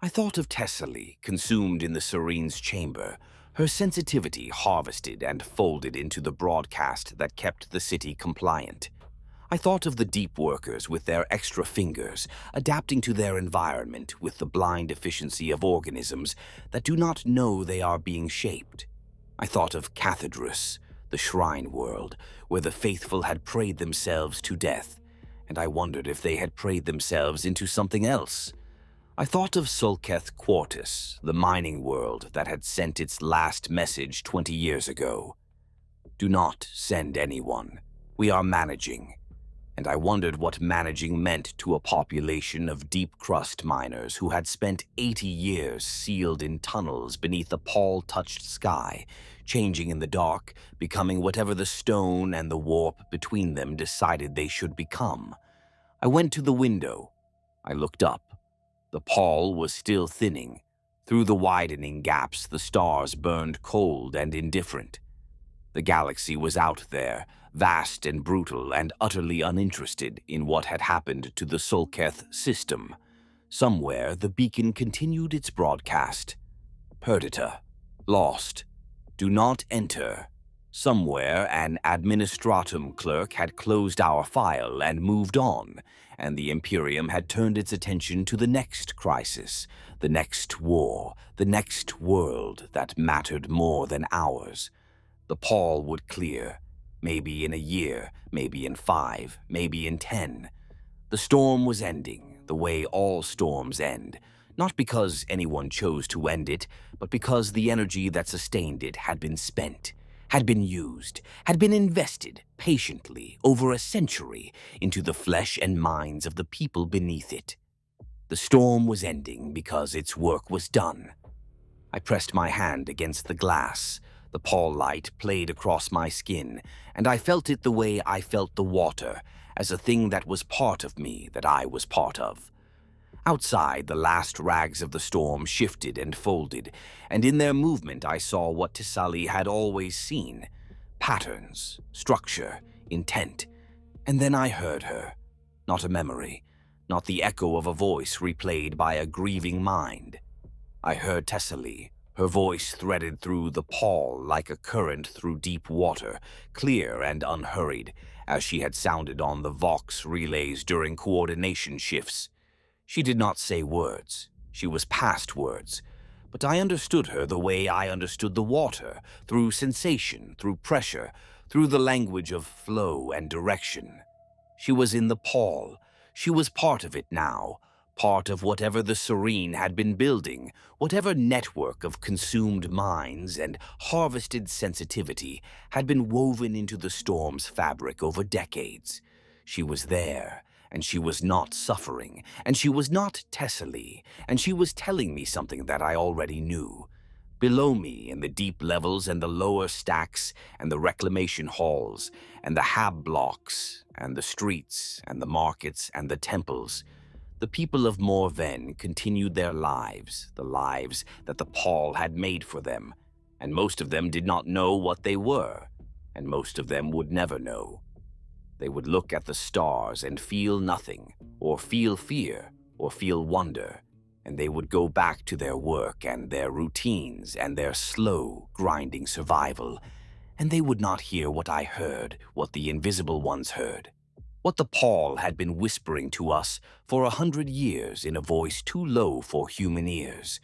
I thought of Tesslee, consumed in the Serene's chamber, her sensitivity harvested and folded into the broadcast that kept the city compliant. I thought of the deep workers with their extra fingers, adapting to their environment with the blind efficiency of organisms that do not know they are being shaped. I thought of Cathedrus, the shrine world, where the faithful had prayed themselves to death, and I wondered if they had prayed themselves into something else. I thought of Sulketh Quartus, the mining world that had sent its last message 20 years ago. Do not send anyone. We are managing. And I wondered what managing meant to a population of deep-crust miners who had spent 80 years sealed in tunnels beneath a pall-touched sky, changing in the dark, becoming whatever the stone and the warp between them decided they should become. I went to the window. I looked up. The pall was still thinning. Through the widening gaps, the stars burned cold and indifferent. The galaxy was out there, vast and brutal and utterly uninterested in what had happened to the Sulketh System. Somewhere, the beacon continued its broadcast. Perdita. Lost. Do not enter. Somewhere, an administratum clerk had closed our file and moved on, and the Imperium had turned its attention to the next crisis, the next war, the next world that mattered more than ours. The pall would clear, maybe in a year, maybe in 5, maybe in 10. The storm was ending, the way all storms end, not because anyone chose to end it, but because the energy that sustained it had been spent, had been used, had been invested patiently over a century into the flesh and minds of the people beneath it. The storm was ending because its work was done. I pressed my hand against the glass. The pall light played across my skin, and I felt it the way I felt the water, as a thing that was part of me that I was part of. Outside, the last rags of the storm shifted and folded, and in their movement I saw what Tesslee had always seen: patterns, structure, intent. And then I heard her. Not a memory, not the echo of a voice replayed by a grieving mind. I heard Tesslee. Her voice threaded through the pall like a current through deep water, clear and unhurried, as she had sounded on the Vox relays during coordination shifts. She did not say words. She was past words. But I understood her the way I understood the water, through sensation, through pressure, through the language of flow and direction. She was in the pall. She was part of it now. Part of whatever the Serene had been building, whatever network of consumed minds and harvested sensitivity had been woven into the storm's fabric over decades. She was there, and she was not suffering, and she was not Tesslee, and she was telling me something that I already knew. Below me, in the deep levels and the lower stacks and the reclamation halls and the hab blocks and the streets and the markets and the temples, the people of Morvenne continued their lives, the lives that the pall had made for them, and most of them did not know what they were, and most of them would never know. They would look at the stars and feel nothing, or feel fear, or feel wonder, and they would go back to their work and their routines and their slow, grinding survival, and they would not hear what I heard, what the invisible ones heard. What the pall had been whispering to us for 100 years in a voice too low for human ears,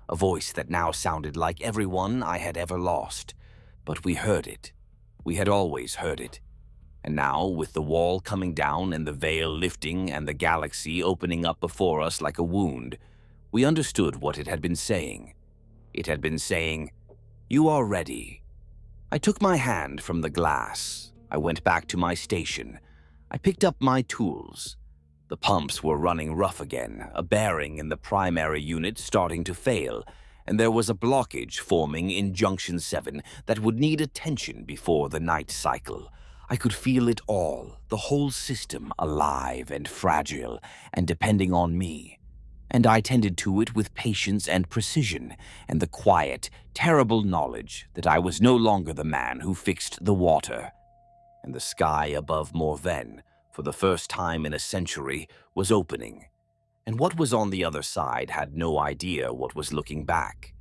a voice that now sounded like everyone I had ever lost. But we heard it. We had always heard it. And now, with the wall coming down and the veil lifting and the galaxy opening up before us like a wound, we understood what it had been saying. It had been saying, "You are ready." I took my hand from the glass. I went back to my station. I picked up my tools. The pumps were running rough again, a bearing in the primary unit starting to fail, and there was a blockage forming in Junction 7 that would need attention before the night cycle. I could feel it all, the whole system alive and fragile and depending on me. And I tended to it with patience and precision, and the quiet, terrible knowledge that I was no longer the man who fixed the water. And the sky above Morvenne, for the first time in a century, was opening. and what was on the other side had no idea what was looking back.